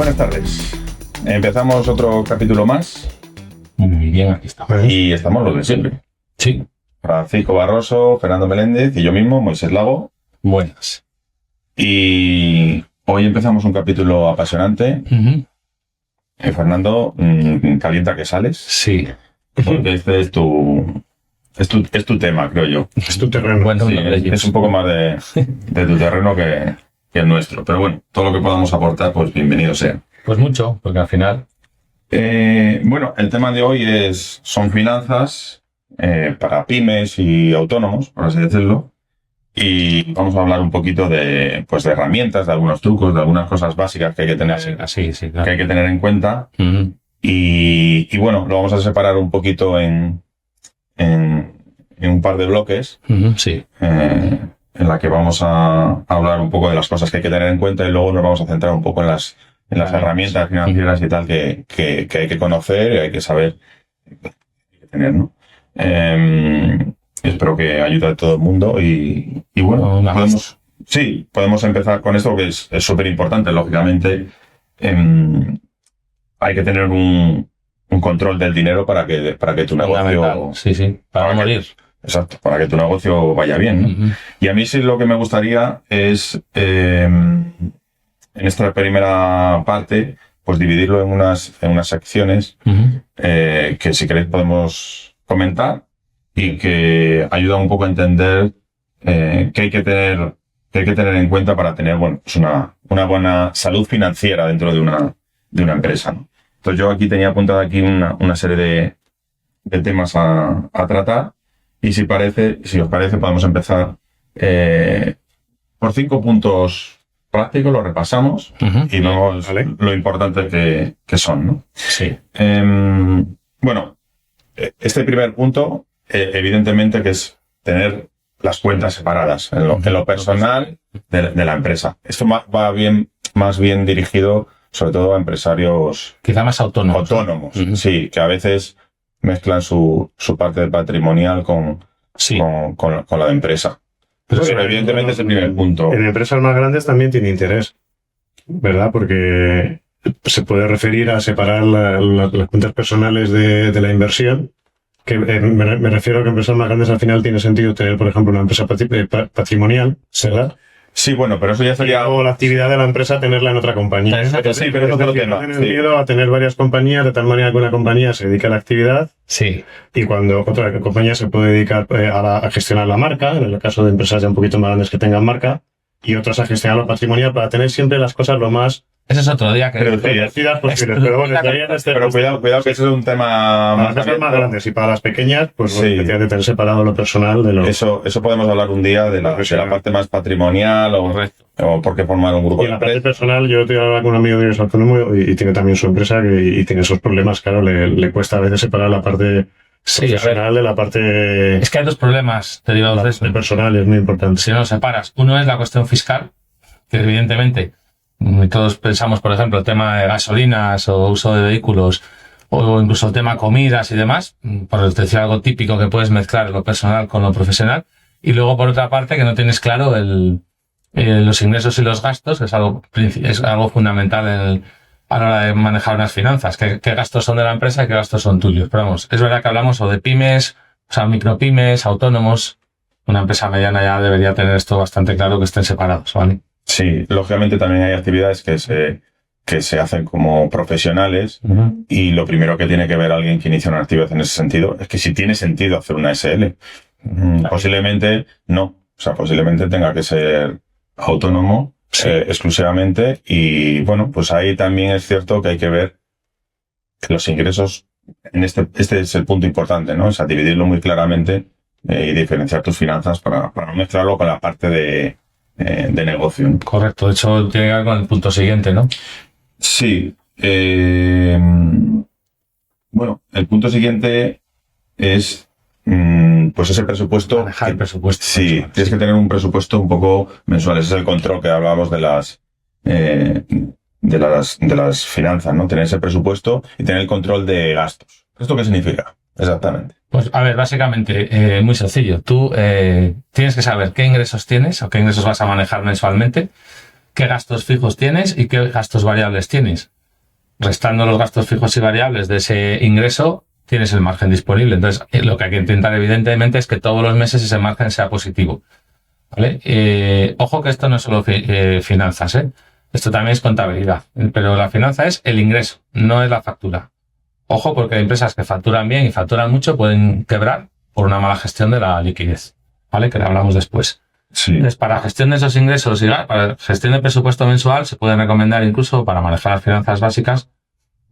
Buenas tardes. Empezamos otro capítulo más. Muy bien, aquí estamos. Y estamos los de siempre. Sí. Francisco Barroso, Fernando Meléndez y yo mismo, Moisés Lago. Buenas. Y hoy empezamos un capítulo apasionante. Fernando, calienta que sales. Sí. Porque este es tu tema, creo yo. Es tu terreno. Bueno, Sí, es un poco más de tu terreno que el nuestro. Pero bueno, todo lo que podamos aportar, pues bienvenido sea. Pues mucho, porque al final... Bueno, el tema de hoy son finanzas para pymes y autónomos, por así decirlo. Y vamos a hablar un poquito de herramientas, de algunos trucos, de algunas cosas básicas que hay que tener, Sí, claro. que hay que tener en cuenta. Y bueno, lo vamos a separar un poquito en un par de bloques. Sí. En la que vamos a hablar un poco de las cosas que hay que tener en cuenta y luego nos vamos a centrar un poco en las herramientas financieras y tal que hay que conocer y hay que saber tener, ¿no? Espero que ayude a todo el mundo y bueno, podemos empezar con esto que es súper importante. Lógicamente, hay que tener un control del dinero para que tu negocio... Sí, para no morir. Exacto, para que tu negocio vaya bien, ¿no? Y a mí sí lo que me gustaría es, en esta primera parte, pues dividirlo en unas secciones que si queréis podemos comentar y que ayudan un poco a entender qué hay que tener en cuenta para tener pues una buena salud financiera dentro de una empresa, ¿no? Entonces yo aquí tenía apuntado aquí una serie de temas a tratar. Y si os parece, podemos empezar por 5 puntos prácticos, lo repasamos y vemos lo importante que son, ¿no? Sí. Bueno, este primer punto, evidentemente que es tener las cuentas separadas en lo personal de la empresa. Esto va más bien dirigido sobre todo a empresarios... Quizá más autónomos. Sí, que a veces mezclan su parte patrimonial con la de empresa. Pero evidentemente es el primer punto. En empresas más grandes también tiene interés, ¿verdad? Porque se puede referir a separar las cuentas personales de la inversión. Que me refiero a que en empresas más grandes al final tiene sentido tener, por ejemplo, una empresa patrimonial, ¿verdad? Sí, bueno, pero eso ya sería... O la actividad de la empresa tenerla en otra compañía. Sí, pero eso es otro tema. No tiene sentido a tener varias compañías, de tal manera que una compañía se dedica a la actividad. Sí. Y cuando otra compañía se puede dedicar a gestionar la marca, en el caso de empresas ya un poquito más grandes que tengan marca, y otras a gestionar lo patrimonial para tener siempre las cosas lo más... Ese es otro día que... Pero cuidado que ese es un tema para las empresas más grandes y para las pequeñas, pues sí. Tiene que tener separado lo personal de lo... Eso podemos hablar un día de la parte más patrimonial o por qué formar un grupo. Y en la parte personal, yo estoy hablando con un amigo de autónomo y tiene también su empresa y tiene esos problemas, claro, le cuesta a veces separar la parte... profesional de la parte... Es que hay dos problemas derivados de esto. El personal es muy importante. Si no lo separas, uno es la cuestión fiscal, que evidentemente todos pensamos, por ejemplo, el tema de gasolinas o uso de vehículos o incluso el tema comidas y demás, por decir algo típico que puedes mezclar lo personal con lo profesional. Y luego, por otra parte, que no tienes claro los ingresos y los gastos, que es algo fundamental a la hora de manejar unas finanzas. ¿Qué gastos son de la empresa y qué gastos son tuyos? Pero vamos, es verdad que hablamos o de pymes, o sea, micropymes, autónomos. Una empresa mediana ya debería tener esto bastante claro, que estén separados, ¿vale? Sí, lógicamente también hay actividades que se hacen como profesionales y lo primero que tiene que ver alguien que inicia una actividad en ese sentido es que si tiene sentido hacer una SL. Posiblemente no. O sea, posiblemente tenga que ser autónomo exclusivamente y bueno, pues ahí también es cierto que hay que ver que los ingresos, este es el punto importante, ¿no? O sea, dividirlo muy claramente y diferenciar tus finanzas para no mezclarlo con la parte de negocio, ¿no? Correcto, de hecho tiene que ver con el punto siguiente, ¿no? Sí. Bueno, el punto siguiente es pues ese presupuesto. Manejar el presupuesto. Sí, mensual, tienes que tener un presupuesto un poco mensual. Ese es el control que hablábamos de las finanzas, ¿no? Tener ese presupuesto y tener el control de gastos. ¿Esto qué significa? Exactamente. Pues a ver, básicamente, muy sencillo. Tú tienes que saber qué ingresos tienes o qué ingresos vas a manejar mensualmente qué gastos fijos tienes y qué gastos variables tienes. Restando los gastos fijos y variables de ese ingreso, tienes el margen disponible. Entonces, lo que hay que intentar, evidentemente, es que todos los meses ese margen sea positivo. ¿Vale? Ojo que esto no es solo finanzas, ¿eh? Esto también es contabilidad. Pero la finanza es el ingreso, no es la factura. Ojo, porque hay empresas que facturan bien y facturan mucho pueden quebrar por una mala gestión de la liquidez. ¿Vale? Que le hablamos después. Sí. Entonces, para gestión de esos ingresos y para gestión de presupuesto mensual se puede recomendar incluso para manejar las finanzas básicas,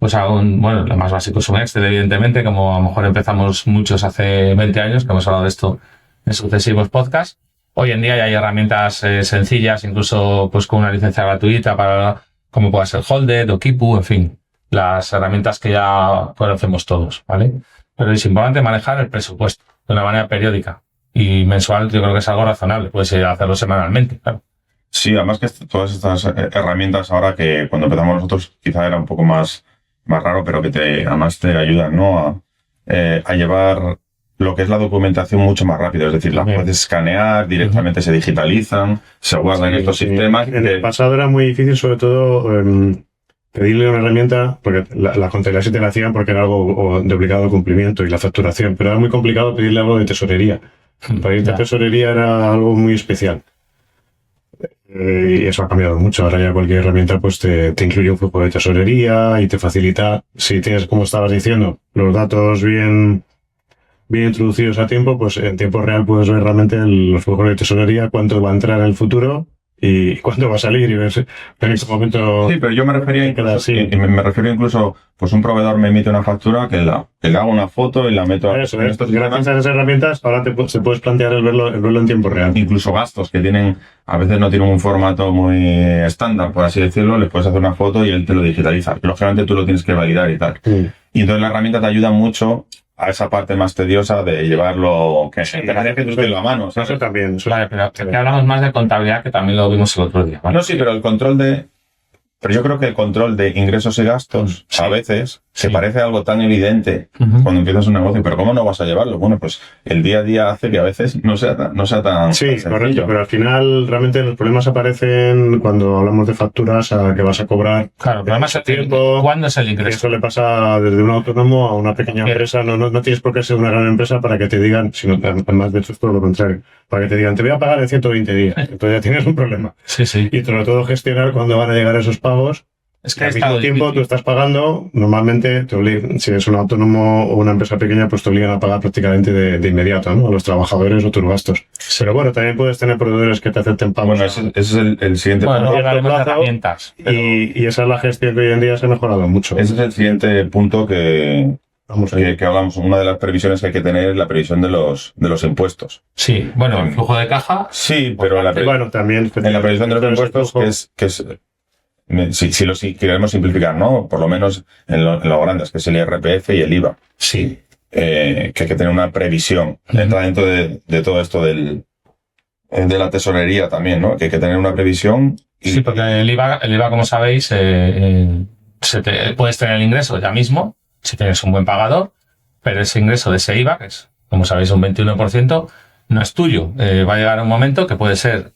pues bueno, lo más básico es un Excel, evidentemente, como a lo mejor empezamos muchos hace 20 años, que hemos hablado de esto en sucesivos podcasts. Hoy en día ya hay herramientas sencillas, incluso pues con una licencia gratuita para, como pueda ser Holded o Kipu, en fin, las herramientas que ya conocemos todos, ¿vale? Pero es importante manejar el presupuesto de una manera periódica. Y mensual yo creo que es algo razonable, puedes hacerlo semanalmente, claro. Sí, además que todas estas herramientas ahora que cuando empezamos nosotros quizá era un poco más raro, pero que además te ayudan, ¿no? A llevar lo que es la documentación mucho más rápido. Es decir, las puedes escanear, directamente se digitalizan, se guardan en estos sistemas. En el pasado era muy difícil, sobre todo, pedirle una herramienta, porque la contabilidad sí te la hacían porque era algo de obligado cumplimiento y la facturación, pero era muy complicado pedirle algo de tesorería. Para ir de tesorería era algo muy especial. Y eso ha cambiado mucho. Ahora ya cualquier herramienta pues te incluye un flujo de tesorería y te facilita, si tienes, como estabas diciendo, los datos bien introducidos a tiempo, pues en tiempo real puedes ver realmente los flujos de tesorería, cuánto va a entrar en el futuro y cuánto va a salir y ver en este momento. Sí, pero yo me refería me refiero incluso, pues un proveedor me emite una factura que le hago una foto y la meto en estos gracias a esas herramientas ahora se puedes plantear el verlo en tiempo real. Incluso gastos que a veces no tienen un formato muy estándar, por así decirlo, le puedes hacer una foto y él te lo digitaliza. Lógicamente tú lo tienes que validar y tal. Y entonces la herramienta te ayuda mucho a esa parte más tediosa de llevarlo, que tú tienes a mano, ¿sabes? Eso también. Claro, pero aquí hablamos más de contabilidad, que también lo vimos el otro día, ¿vale? No, sí, pero pero yo creo que el control de ingresos y gastos a veces se parece algo tan evidente cuando empiezas un negocio, pero ¿cómo no vas a llevarlo? Bueno, pues el día a día hace que a veces no sea tan sí, tan correcto, pero al final realmente los problemas aparecen cuando hablamos de facturas a que vas a cobrar. Claro, el problema es el tiempo. ¿Cuándo es el ingreso? Eso le pasa desde un autónomo a una pequeña empresa. No tienes por qué ser una gran empresa para que te digan, sino además de hecho es todo lo contrario, para que te digan, te voy a pagar en 120 días. Entonces ya tienes un problema. Sí. Y sobre todo gestionar cuándo van a llegar esos pagos. Es que al mismo tiempo difícil. Tú estás pagando, normalmente si eres un autónomo o una empresa pequeña, pues te obligan a pagar prácticamente de inmediato, ¿no? A los trabajadores o tus gastos. Pero bueno, también puedes tener proveedores que te acepten pagos. Bueno, ese es el siguiente punto. Herramientas. Y esa es la gestión que hoy en día se ha mejorado mucho. Ese es el siguiente punto que hablamos. Una de las previsiones que hay que tener es la previsión de los impuestos. Sí, bueno, el flujo de caja. Sí, pero también en la previsión de los impuestos que es si queremos simplificar, ¿no? Por lo menos en lo grandes, que es el IRPF y el IVA. Sí. Que hay que tener una previsión. Entra dentro de todo esto de la tesorería también, ¿no? Que hay que tener una previsión. Sí, porque el IVA, como sabéis, puedes tener el ingreso ya mismo, si tienes un buen pagador, pero ese ingreso de ese IVA, que es, como sabéis, un 21%, no es tuyo. Va a llegar un momento que puede ser,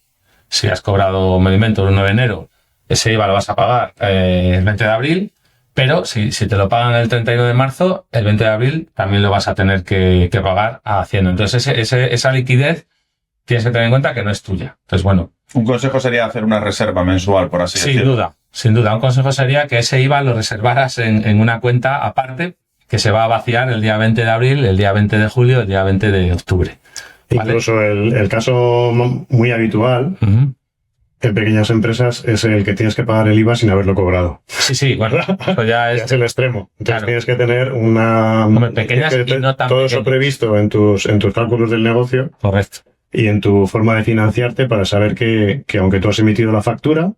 si has cobrado, me invento, el 9 de enero, ese IVA lo vas a pagar el 20 de abril, pero si te lo pagan el 31 de marzo, el 20 de abril también lo vas a tener que pagar a Hacienda. Entonces, esa liquidez tienes que tener en cuenta que no es tuya. Entonces, bueno. Un consejo sería hacer una reserva mensual, por así decirlo. Sin duda. Un consejo sería que ese IVA lo reservaras en una cuenta aparte que se va a vaciar el día 20 de abril, el día 20 de julio, el día 20 de octubre. ¿Vale? Incluso el caso muy habitual en pequeñas empresas es el que tienes que pagar el IVA sin haberlo cobrado. Sí, bueno, eso ya es el extremo. Entonces claro. Tienes que tener pequeñas y no tan todo pequeñas. Eso previsto en tus cálculos del negocio. Correcto. Y en tu forma de financiarte para saber que aunque tú has emitido la factura,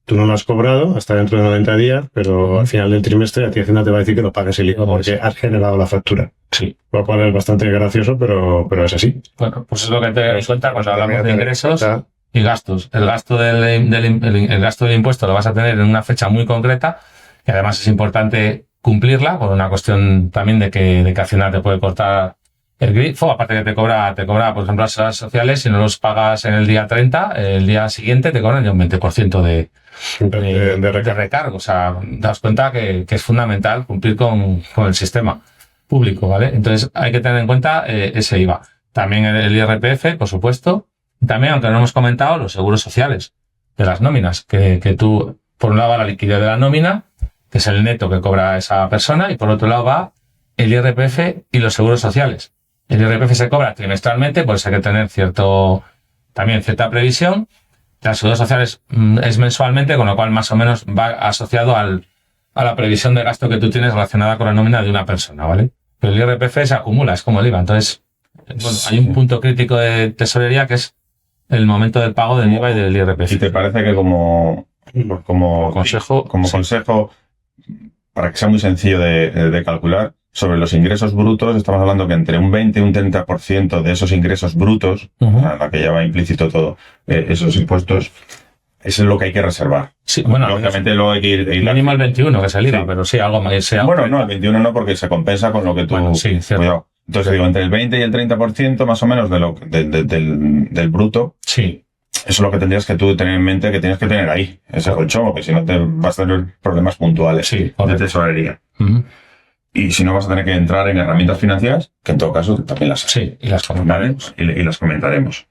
tú no la has cobrado hasta dentro de 90 días, pero al final del trimestre a ti Hacienda te va a decir que no pagues el IVA porque has generado la factura. Sí. Lo cual es bastante gracioso, pero es así. Bueno, pues es lo que te tener en cuenta cuando hablamos de ingresos y gastos. El gasto el gasto del impuesto lo vas a tener en una fecha muy concreta y además es importante cumplirla por una cuestión también de que Hacienda te puede cortar El GRI, aparte que te cobra, por ejemplo, las seguridades sociales, si no los pagas en el día 30, el día siguiente te cobran ya un 20% de recargo. O sea, daos cuenta que es fundamental cumplir con el sistema público, ¿vale? Entonces hay que tener en cuenta ese IVA. También el IRPF, por supuesto. También, aunque no hemos comentado, los seguros sociales de las nóminas, que tú, por un lado va la liquidez de la nómina, que es el neto que cobra esa persona, y por otro lado va el IRPF y los seguros sociales. El IRPF se cobra trimestralmente, pues hay que tener cierta previsión. Las seguros sociales es mensualmente, con lo cual más o menos va asociado a la previsión de gasto que tú tienes relacionada con la nómina de una persona, ¿vale? Pero el IRPF se acumula, es como el IVA. Entonces, bueno, hay un punto crítico de tesorería que es el momento del pago del IVA y del IRPF. ¿Y te parece que como consejo, consejo, para que sea muy sencillo de calcular, sobre los ingresos brutos, estamos hablando que entre un 20 y un 30% de esos ingresos brutos, a la que lleva implícito todo, esos impuestos, eso es lo que hay que reservar. Sí, bueno, lógicamente luego hay que ir mínimo el 21, que es el IVA, sí. Pero sí, algo más. Bueno, no, el 21 no, porque se compensa con lo que tú... Bueno, sí, cierto. Cuidado. Entonces digo, entre el 20 y el 30% más o menos del bruto, sí. Eso es lo que tendrías que tú tener en mente, que tienes que tener ahí, ese colchón, porque si no te vas a tener problemas puntuales sí, de tesorería. Y si no, vas a tener que entrar en herramientas financieras, que en todo caso también las hay. Sí, y las comentaremos. ¿Vale? Y las comentaremos.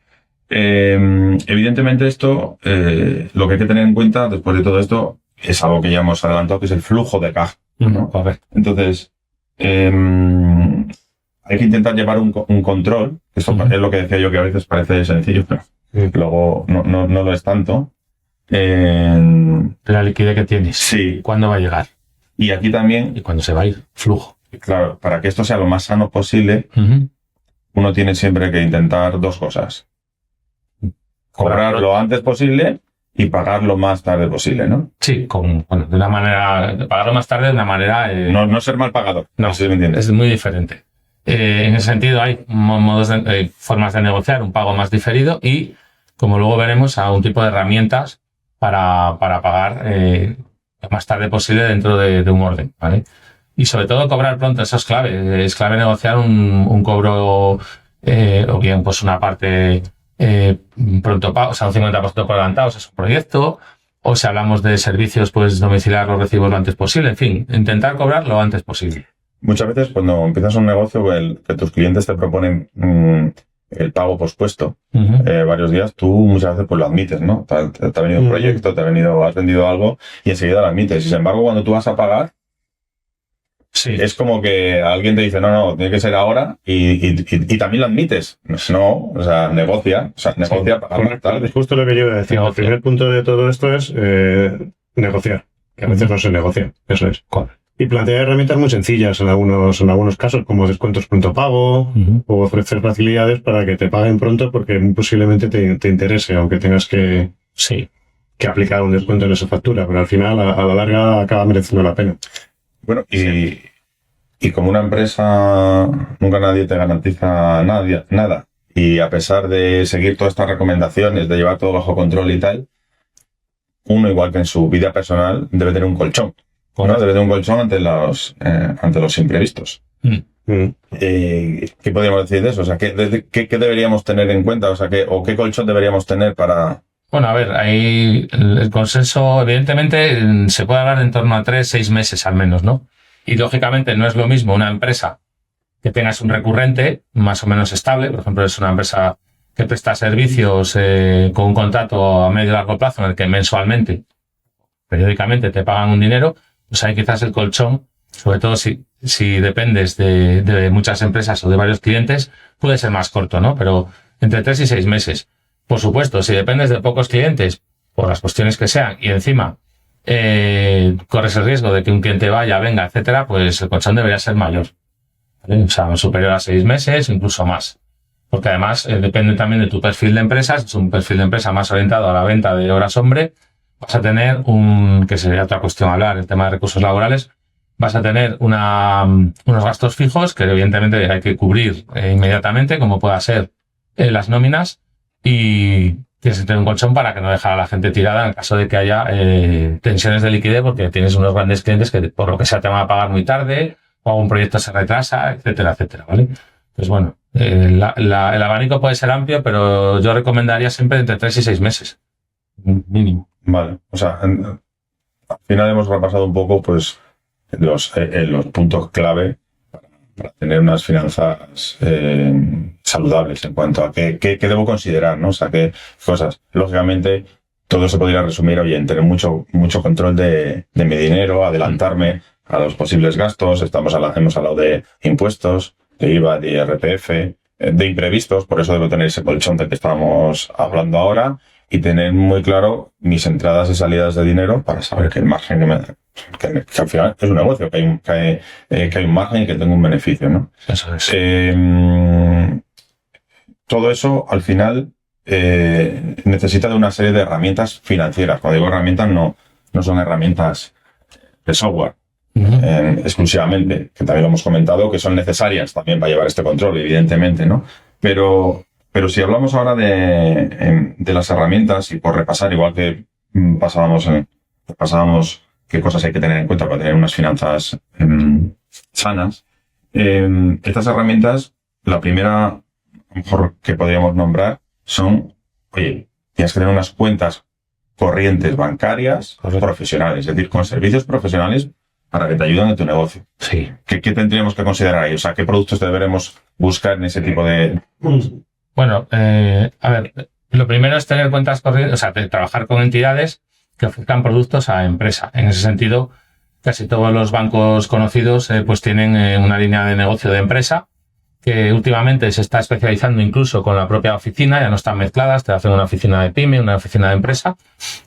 Evidentemente esto, lo que hay que tener en cuenta después de todo esto, es algo que ya hemos adelantado, que es el flujo de caja, ¿no? Entonces, hay que intentar llevar un control. Esto es lo que decía yo, que a veces parece sencillo, pero luego no lo es tanto. La liquidez que tienes. Sí. ¿Cuándo va a llegar? Y aquí también... ¿Y cuándo se va a ir? Flujo. Claro, para que esto sea lo más sano posible, uno tiene siempre que intentar dos cosas. Cobrar lo antes posible y pagar lo más tarde posible, ¿no? Sí, de una manera... Pagarlo más tarde de una manera... No ser mal pagador. No, sé si me entiendes. Es muy diferente. En ese sentido hay formas de negociar un pago más diferido y, como luego veremos, a un tipo de herramientas para pagar lo más tarde posible dentro de un orden, ¿vale? Y sobre todo cobrar pronto, eso es clave. Es clave negociar un cobro o bien pues una parte pronto pago, o sea, un 50% por adelantado, es un proyecto, o si hablamos de servicios, pues domiciliar los recibos lo antes posible, en fin, intentar cobrar lo antes posible. Muchas veces cuando empiezas un negocio que tus clientes te proponen el pago pospuesto varios días, tú muchas veces pues lo admites, ¿no? Te ha venido un proyecto, has vendido algo y enseguida lo admites. Y sin embargo, cuando tú vas a pagar, sí, es como que alguien te dice, no, tiene que ser ahora y también lo admites. No, o sea, negocia pagar más tarde. Justo lo que yo iba a decir. El primer punto de todo esto es negociar, que a veces no se negocia, eso es. Y plantear herramientas muy sencillas en algunos casos, como descuentos pronto pago, o ofrecer facilidades para que te paguen pronto porque muy posiblemente te interese, aunque tengas que aplicar un descuento en esa factura, pero al final a la larga acaba mereciendo la pena. Bueno, y como una empresa nunca nadie te garantiza nada, y a pesar de seguir todas estas recomendaciones, de llevar todo bajo control y tal, uno, igual que en su vida personal, debe tener un colchón. ¿No? Debe tener un colchón ante los imprevistos. ¿Qué podríamos decir de eso? O sea, ¿qué deberíamos tener en cuenta? O sea, ¿qué colchón deberíamos tener para...? Bueno, a ver, ahí el consenso, evidentemente, se puede hablar en torno a 3-6 meses al menos, ¿no? Y lógicamente no es lo mismo una empresa que tengas un recurrente más o menos estable, por ejemplo, es una empresa que presta servicios con un contrato a medio y largo plazo en el que mensualmente, periódicamente te pagan un dinero, pues ahí quizás el colchón, sobre todo si dependes de muchas empresas o de varios clientes, puede ser más corto, ¿no? Pero entre 3 y 6 meses. Por supuesto, si dependes de pocos clientes, por las cuestiones que sean, y encima corres el riesgo de que un cliente vaya, venga, etcétera, pues el colchón debería ser mayor, ¿vale? O sea, superior a 6 meses, incluso más. Porque además depende también de tu perfil de empresa. Si es un perfil de empresa más orientado a la venta de horas hombre, vas a tener que sería otra cuestión hablar, el tema de recursos laborales, vas a tener unos gastos fijos que evidentemente hay que cubrir inmediatamente, como pueda ser las nóminas, y tienes que tener un colchón para que no dejar a la gente tirada en el caso de que haya tensiones de liquidez, porque tienes unos grandes clientes que por lo que sea te van a pagar muy tarde, o algún proyecto se retrasa, etcétera, etcétera, ¿vale? Pues bueno, El abanico puede ser amplio, pero yo recomendaría siempre entre 3 y 6 meses, mínimo. Vale, o sea, al final hemos repasado un poco pues los puntos clave para tener unas finanzas saludables en cuanto a qué debo considerar, ¿no? O sea, qué cosas. Lógicamente, todo se podría resumir, oye, en tener mucho control de mi dinero, adelantarme a los posibles gastos. Hemos hablado de impuestos, de IVA, de IRPF, de imprevistos, por eso debo tener ese colchón del que estábamos hablando ahora, y tener muy claro mis entradas y salidas de dinero para saber que el margen que al final es un negocio, que hay un margen y que tengo un beneficio, ¿no? Eso es. Todo eso, al final, necesita de una serie de herramientas financieras. Cuando digo herramientas, no son herramientas de software exclusivamente, que también lo hemos comentado, que son necesarias también para llevar este control, evidentemente, ¿no? Pero si hablamos ahora de las herramientas, y por repasar, igual que pasábamos qué cosas hay que tener en cuenta para tener unas finanzas sanas, estas herramientas, la primera, a lo mejor que podríamos nombrar, son, oye, tienes que tener unas cuentas corrientes bancarias profesionales, es decir, con servicios profesionales para que te ayuden en tu negocio. Sí. ¿Qué tendríamos que considerar ahí? O sea, ¿qué productos deberemos buscar en ese tipo de...? Bueno, a ver, lo primero es tener cuentas corrientes, o sea, trabajar con entidades que ofrezcan productos a empresa. En ese sentido, casi todos los bancos conocidos pues tienen una línea de negocio de empresa que últimamente se está especializando incluso con la propia oficina, ya no están mezcladas, te hacen una oficina de pyme, una oficina de empresa,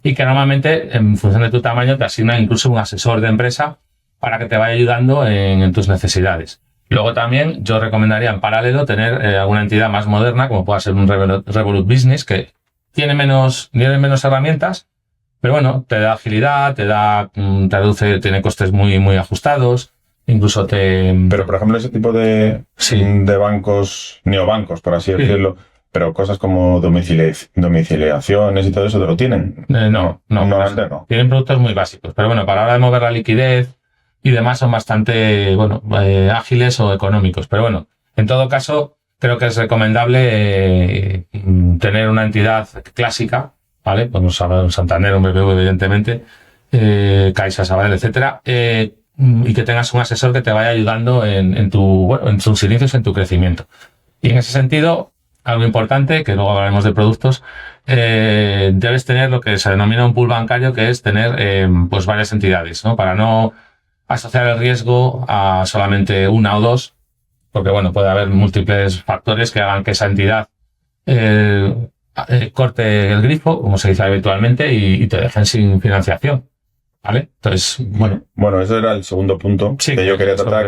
y que normalmente, en función de tu tamaño, te asignan incluso un asesor de empresa para que te vaya ayudando en tus necesidades. Luego también yo recomendaría en paralelo tener alguna entidad más moderna, como pueda ser un Revolut Business, que tiene menos herramientas, pero bueno, te da agilidad, te reduce, tiene costes muy, muy ajustados, incluso Pero, por ejemplo, ese tipo de bancos, neobancos, por así decirlo, pero cosas como domiciliaciones y todo eso, ¿te lo tienen? No. Tienen productos muy básicos, pero bueno, para la hora de mover la liquidez y demás son bastante, ágiles o económicos. Pero bueno, en todo caso, creo que es recomendable tener una entidad clásica, ¿vale? Podemos hablar de un Santander, un BBV, evidentemente, Caixa, Sabadell, etcétera, y que tengas un asesor que te vaya ayudando en tus inicios, en tu crecimiento. Y en ese sentido, algo importante, que luego hablaremos de productos, debes tener lo que se denomina un pool bancario, que es tener varias entidades, ¿no? Para no asociar el riesgo a solamente una o dos, porque puede haber múltiples factores que hagan que esa entidad corte el grifo, como se dice habitualmente, y te dejen sin financiación. ¿Vale? Entonces, Bueno, eso era el segundo punto que yo quería tratar,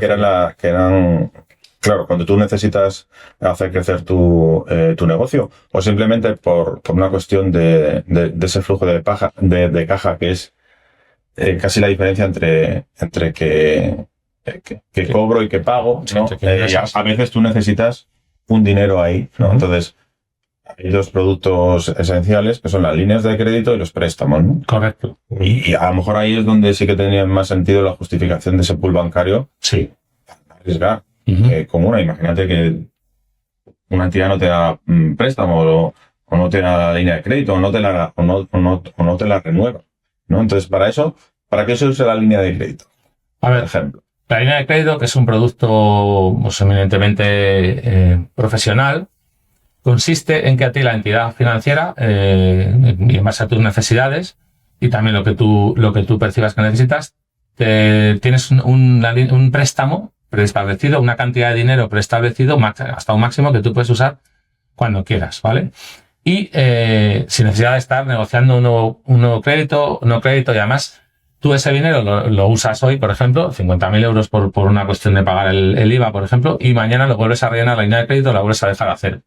que eran, claro, cuando tú necesitas hacer crecer tu negocio, o simplemente por una cuestión de ese flujo de caja, que es casi la diferencia entre que cobro y que pago, ¿no? A veces tú necesitas un dinero ahí, ¿no? Entonces, hay dos productos esenciales que son las líneas de crédito y los préstamos, ¿no? Correcto. Y a lo mejor ahí es donde sí que tendría más sentido la justificación de ese pool bancario. Sí. Arriesgar. Como imagínate que una entidad no te da préstamo o no te da la línea de crédito o no te la renueva, ¿no? Entonces, ¿para qué se usa la línea de crédito? A ver, por ejemplo. La línea de crédito, que es un producto eminentemente profesional, consiste en que a ti la entidad financiera, y en base a tus necesidades y también lo que tú percibas que necesitas, tienes un préstamo preestablecido, una cantidad de dinero preestablecido hasta un máximo que tú puedes usar cuando quieras, ¿vale? Y sin necesidad de estar negociando un nuevo crédito, no crédito, y además tú ese dinero lo usas hoy, por ejemplo, 50.000 euros por una cuestión de pagar el IVA, por ejemplo, y mañana lo vuelves a rellenar la línea de crédito, la vuelves a dejar hacer.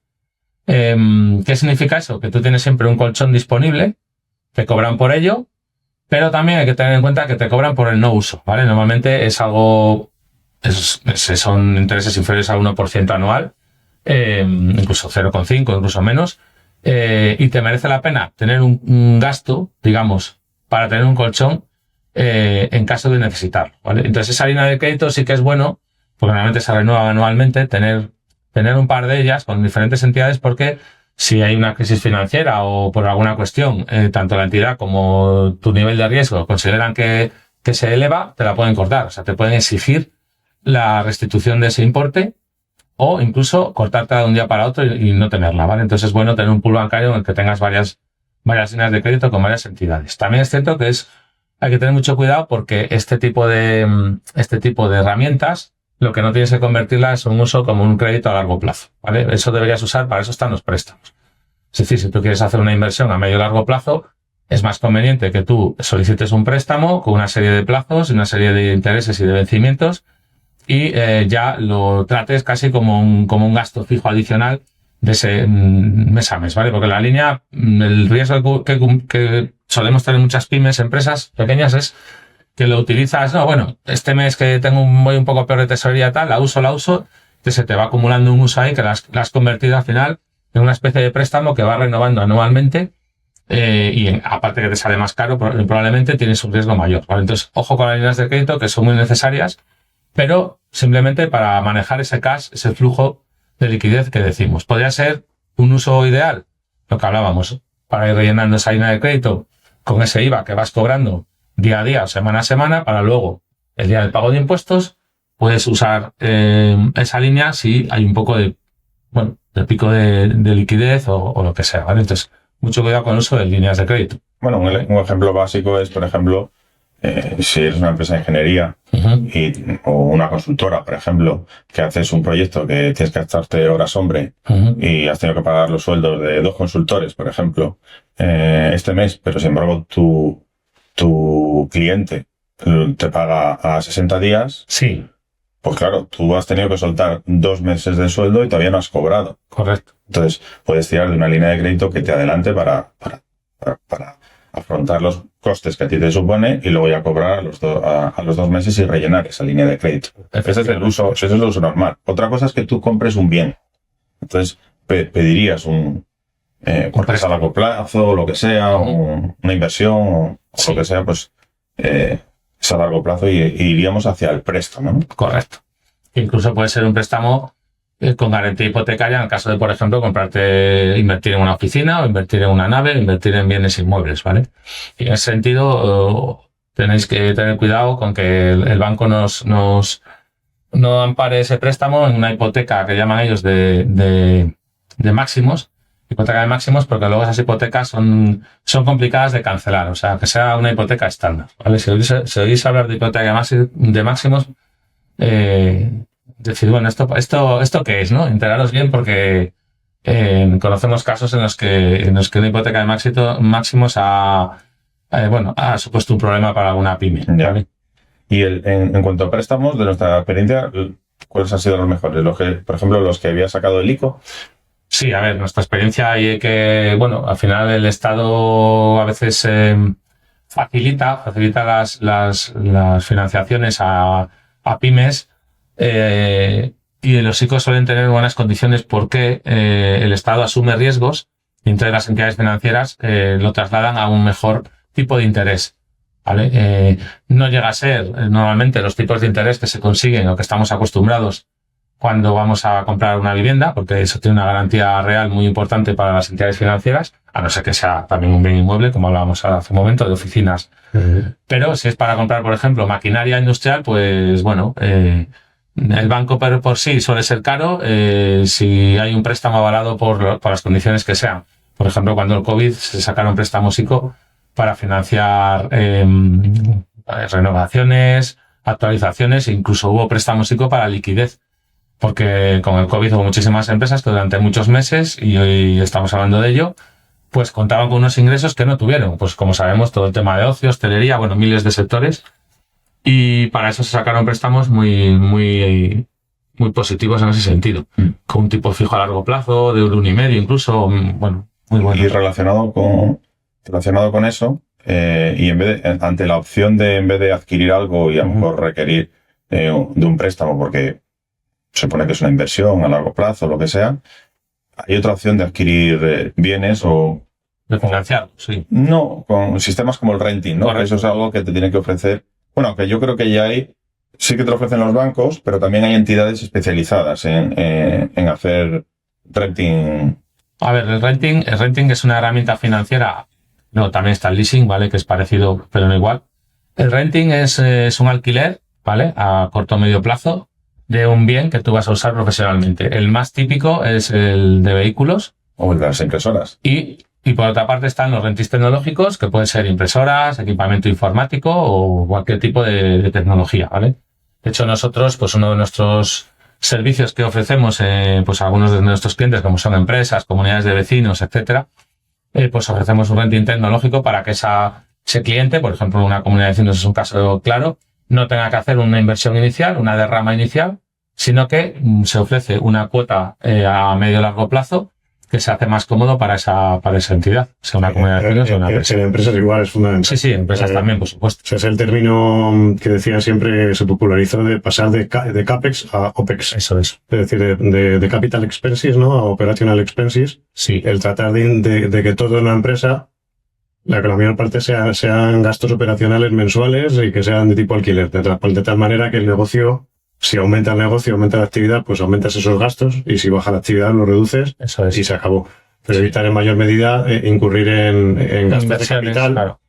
¿Qué significa eso? Que tú tienes siempre un colchón disponible, te cobran por ello, pero también hay que tener en cuenta que te cobran por el no uso, ¿vale? Normalmente son intereses inferiores al 1% anual, incluso 0,5, incluso menos, y te merece la pena tener un gasto, digamos, para tener un colchón en caso de necesitarlo, ¿vale? Entonces esa línea de crédito sí que es bueno, porque normalmente se renueva anualmente, tener tener un par de ellas con diferentes entidades, porque si hay una crisis financiera o por alguna cuestión, tanto la entidad como tu nivel de riesgo consideran que se eleva, te la pueden cortar. O sea, te pueden exigir la restitución de ese importe o incluso cortártela de un día para otro y no tenerla, ¿vale? Entonces es bueno tener un pool bancario en el que tengas varias líneas de crédito con varias entidades. También es cierto que hay que tener mucho cuidado porque este tipo de herramientas, lo que no tienes que convertirla es un uso como un crédito a largo plazo, ¿vale? Eso deberías usar, para eso están los préstamos. Es decir, si tú quieres hacer una inversión a medio y largo plazo, es más conveniente que tú solicites un préstamo con una serie de plazos, una serie de intereses y de vencimientos y ya lo trates casi como un gasto fijo adicional de ese mes a mes, ¿vale? Porque la línea, el riesgo que solemos tener muchas pymes, empresas pequeñas, es que lo utilizas, no, bueno, este mes que voy un poco peor de tesorería tal, la uso, que se te va acumulando un uso ahí que la has convertido al final en una especie de préstamo que va renovando anualmente aparte que te sale más caro, probablemente tienes un riesgo mayor, ¿vale? Entonces, ojo con las líneas de crédito que son muy necesarias, pero simplemente para manejar ese cash, ese flujo de liquidez que decimos. Podría ser un uso ideal, lo que hablábamos, para ir rellenando esa línea de crédito con ese IVA que vas cobrando día a día o semana a semana, para luego, el día del pago de impuestos, puedes usar esa línea si hay un poco de pico de liquidez o lo que sea, ¿vale? Entonces, mucho cuidado con el uso de líneas de crédito. Bueno, un ejemplo básico es, por ejemplo, si eres una empresa de ingeniería o una consultora, por ejemplo, que haces un proyecto que tienes que gastarte horas hombre y has tenido que pagar los sueldos de 2 consultores, por ejemplo, este mes, pero sin embargo tu cliente te paga a 60 días. Sí. Pues claro, tú has tenido que soltar 2 meses de sueldo y todavía no has cobrado. Correcto. Entonces, puedes tirar de una línea de crédito que te adelante para afrontar los costes que a ti te supone y luego ya cobrar a los 2 meses y rellenar esa línea de crédito. Ese es el uso normal. Otra cosa es que tú compres un bien. Entonces, pedirías un préstamo a largo plazo o lo que sea, una inversión o lo que sea, pues es a largo plazo y iríamos hacia el préstamo, ¿no? Correcto. Incluso puede ser un préstamo con garantía hipotecaria en el caso de, por ejemplo, invertir en una oficina o invertir en una nave, invertir en bienes inmuebles, ¿vale? Y en ese sentido, tenéis que tener cuidado con que el banco no ampare ese préstamo en una hipoteca que llaman ellos de máximos, hipoteca de máximos, porque luego esas hipotecas son complicadas de cancelar, o sea, que sea una hipoteca estándar, ¿vale? Si oís hablar de hipoteca de máximos, decir, bueno, ¿esto qué es, no? Enteraros bien porque conocemos casos en los que una hipoteca de máximos ha supuesto un problema para alguna pyme, ¿vale? Y en cuanto a préstamos, de nuestra experiencia, ¿cuáles han sido los mejores? Por ejemplo, los que había sacado el ICO. Sí, a ver, nuestra experiencia y que, bueno, al final el Estado a veces facilita las financiaciones a pymes y los ICOs suelen tener buenas condiciones porque el Estado asume riesgos y entonces las entidades financieras lo trasladan a un mejor tipo de interés, ¿vale? No llega a ser normalmente los tipos de interés que se consiguen o que estamos acostumbrados cuando vamos a comprar una vivienda, porque eso tiene una garantía real muy importante para las entidades financieras, a no ser que sea también un bien inmueble, como hablábamos hace un momento, de oficinas. Pero si es para comprar, por ejemplo, maquinaria industrial, pues bueno, el banco por sí suele ser caro si hay un préstamo avalado por las condiciones que sean. Por ejemplo, cuando el COVID se sacaron préstamos ICO para financiar renovaciones, actualizaciones, e incluso hubo préstamos ICO para liquidez. Porque con el COVID hubo muchísimas empresas que durante muchos meses, y hoy estamos hablando de ello, pues contaban con unos ingresos que no tuvieron. Pues como sabemos, todo el tema de ocio, hostelería, bueno, miles de sectores. Y para eso se sacaron préstamos muy positivos en ese sentido. Con un tipo fijo a largo plazo, de 1,5 incluso, bueno, muy bueno. Y relacionado con eso, y ante la opción de, en vez de adquirir algo y a lo mejor requerir de un préstamo, porque se supone que es una inversión a largo plazo, lo que sea, hay otra opción de adquirir bienes o... De financiar, sí. No, con sistemas como el renting, ¿no? Correcto. Eso es algo que te tiene que ofrecer... Bueno, que yo creo que ya hay sí que te lo ofrecen los bancos, pero también hay entidades especializadas en hacer renting. A ver, el renting es una herramienta financiera. No, también está el leasing, ¿vale? Que es parecido, pero no igual. El renting es un alquiler, ¿vale? A corto o medio plazo de un bien que tú vas a usar profesionalmente. El más típico es el de vehículos. O el de las impresoras. Y por otra parte están los rentings tecnológicos, que pueden ser impresoras, equipamiento informático o cualquier tipo de tecnología, ¿vale? De hecho, nosotros, pues uno de nuestros servicios que ofrecemos, pues a algunos de nuestros clientes, como son empresas, comunidades de vecinos, etcétera, pues ofrecemos un renting tecnológico para que ese cliente, por ejemplo, una comunidad de vecinos es un caso claro, no tenga que hacer una inversión inicial, una derrama inicial, sino que se ofrece una cuota a medio y largo plazo que se hace más cómodo para esa entidad, sea una comunidad de vecinos o una empresa. En empresas igual es fundamental. Sí, empresas también, por supuesto. O sea, es el término que decía siempre, se popularizó de pasar de CAPEX a OPEX. Eso es. Es decir, de Capital Expenses, ¿no? A Operational Expenses. Sí. El tratar de que todo en una empresa, la mayor parte sean gastos operacionales mensuales y que sean de tipo alquiler, de tal manera que el negocio, si aumenta el negocio, aumenta la actividad, pues aumentas esos gastos y si baja la actividad lo reduces. Eso es. Y se acabó. Pero evitar en mayor medida incurrir en gastos de capital, claro.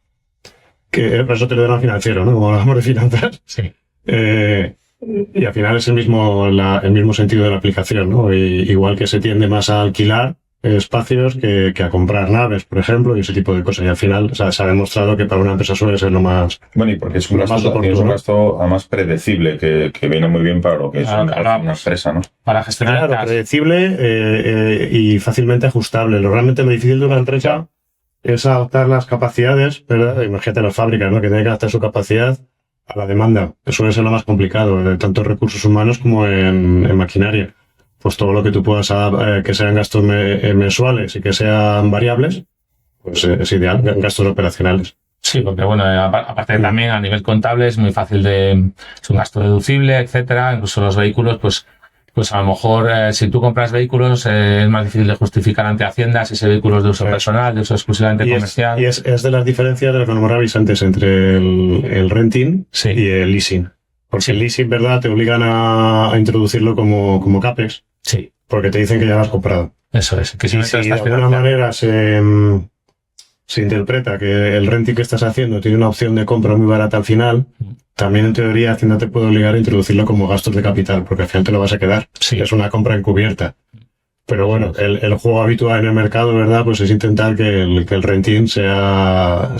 Que eso te lo dan al financiero, ¿no? Como hablamos de finanzas. Sí. Y al final es el mismo sentido de la aplicación, ¿no? Igual que se tiende más a alquilar espacios que a comprar naves, por ejemplo, y ese tipo de cosas. Y al final, o sea, se ha demostrado que para una empresa suele ser lo más... Bueno, y porque es un gasto además predecible, que viene muy bien para lo que es una empresa, ¿no? Para gestionar... Claro, predecible y fácilmente ajustable. Realmente lo difícil de una empresa es adaptar las capacidades, ¿verdad? Imagínate las fábricas, ¿no? Que tienen que adaptar su capacidad a la demanda. Eso suele ser lo más complicado, tanto en recursos humanos como en maquinaria. Pues todo lo que tú puedas, que sean gastos mensuales y que sean variables, pues es ideal, gastos operacionales. Sí, porque bueno, aparte también a nivel contable es muy fácil es un gasto deducible, etcétera. Incluso los vehículos, pues a lo mejor si tú compras vehículos es más difícil de justificar ante Hacienda si ese vehículo es de uso personal, de uso exclusivamente comercial. Es de las diferencias de lo que nombrabais antes entre el renting y el leasing. Porque el leasing, ¿verdad? Te obligan a introducirlo como CAPEX. Sí. Porque te dicen que ya lo has comprado. Eso es. Que si de alguna manera se interpreta que el renting que estás haciendo tiene una opción de compra muy barata al final, también en teoría Hacienda te puede obligar a introducirlo como gastos de capital, porque al final te lo vas a quedar. Sí. Es una compra encubierta. Pero bueno, el juego habitual en el mercado, ¿verdad? Pues es intentar que el renting sea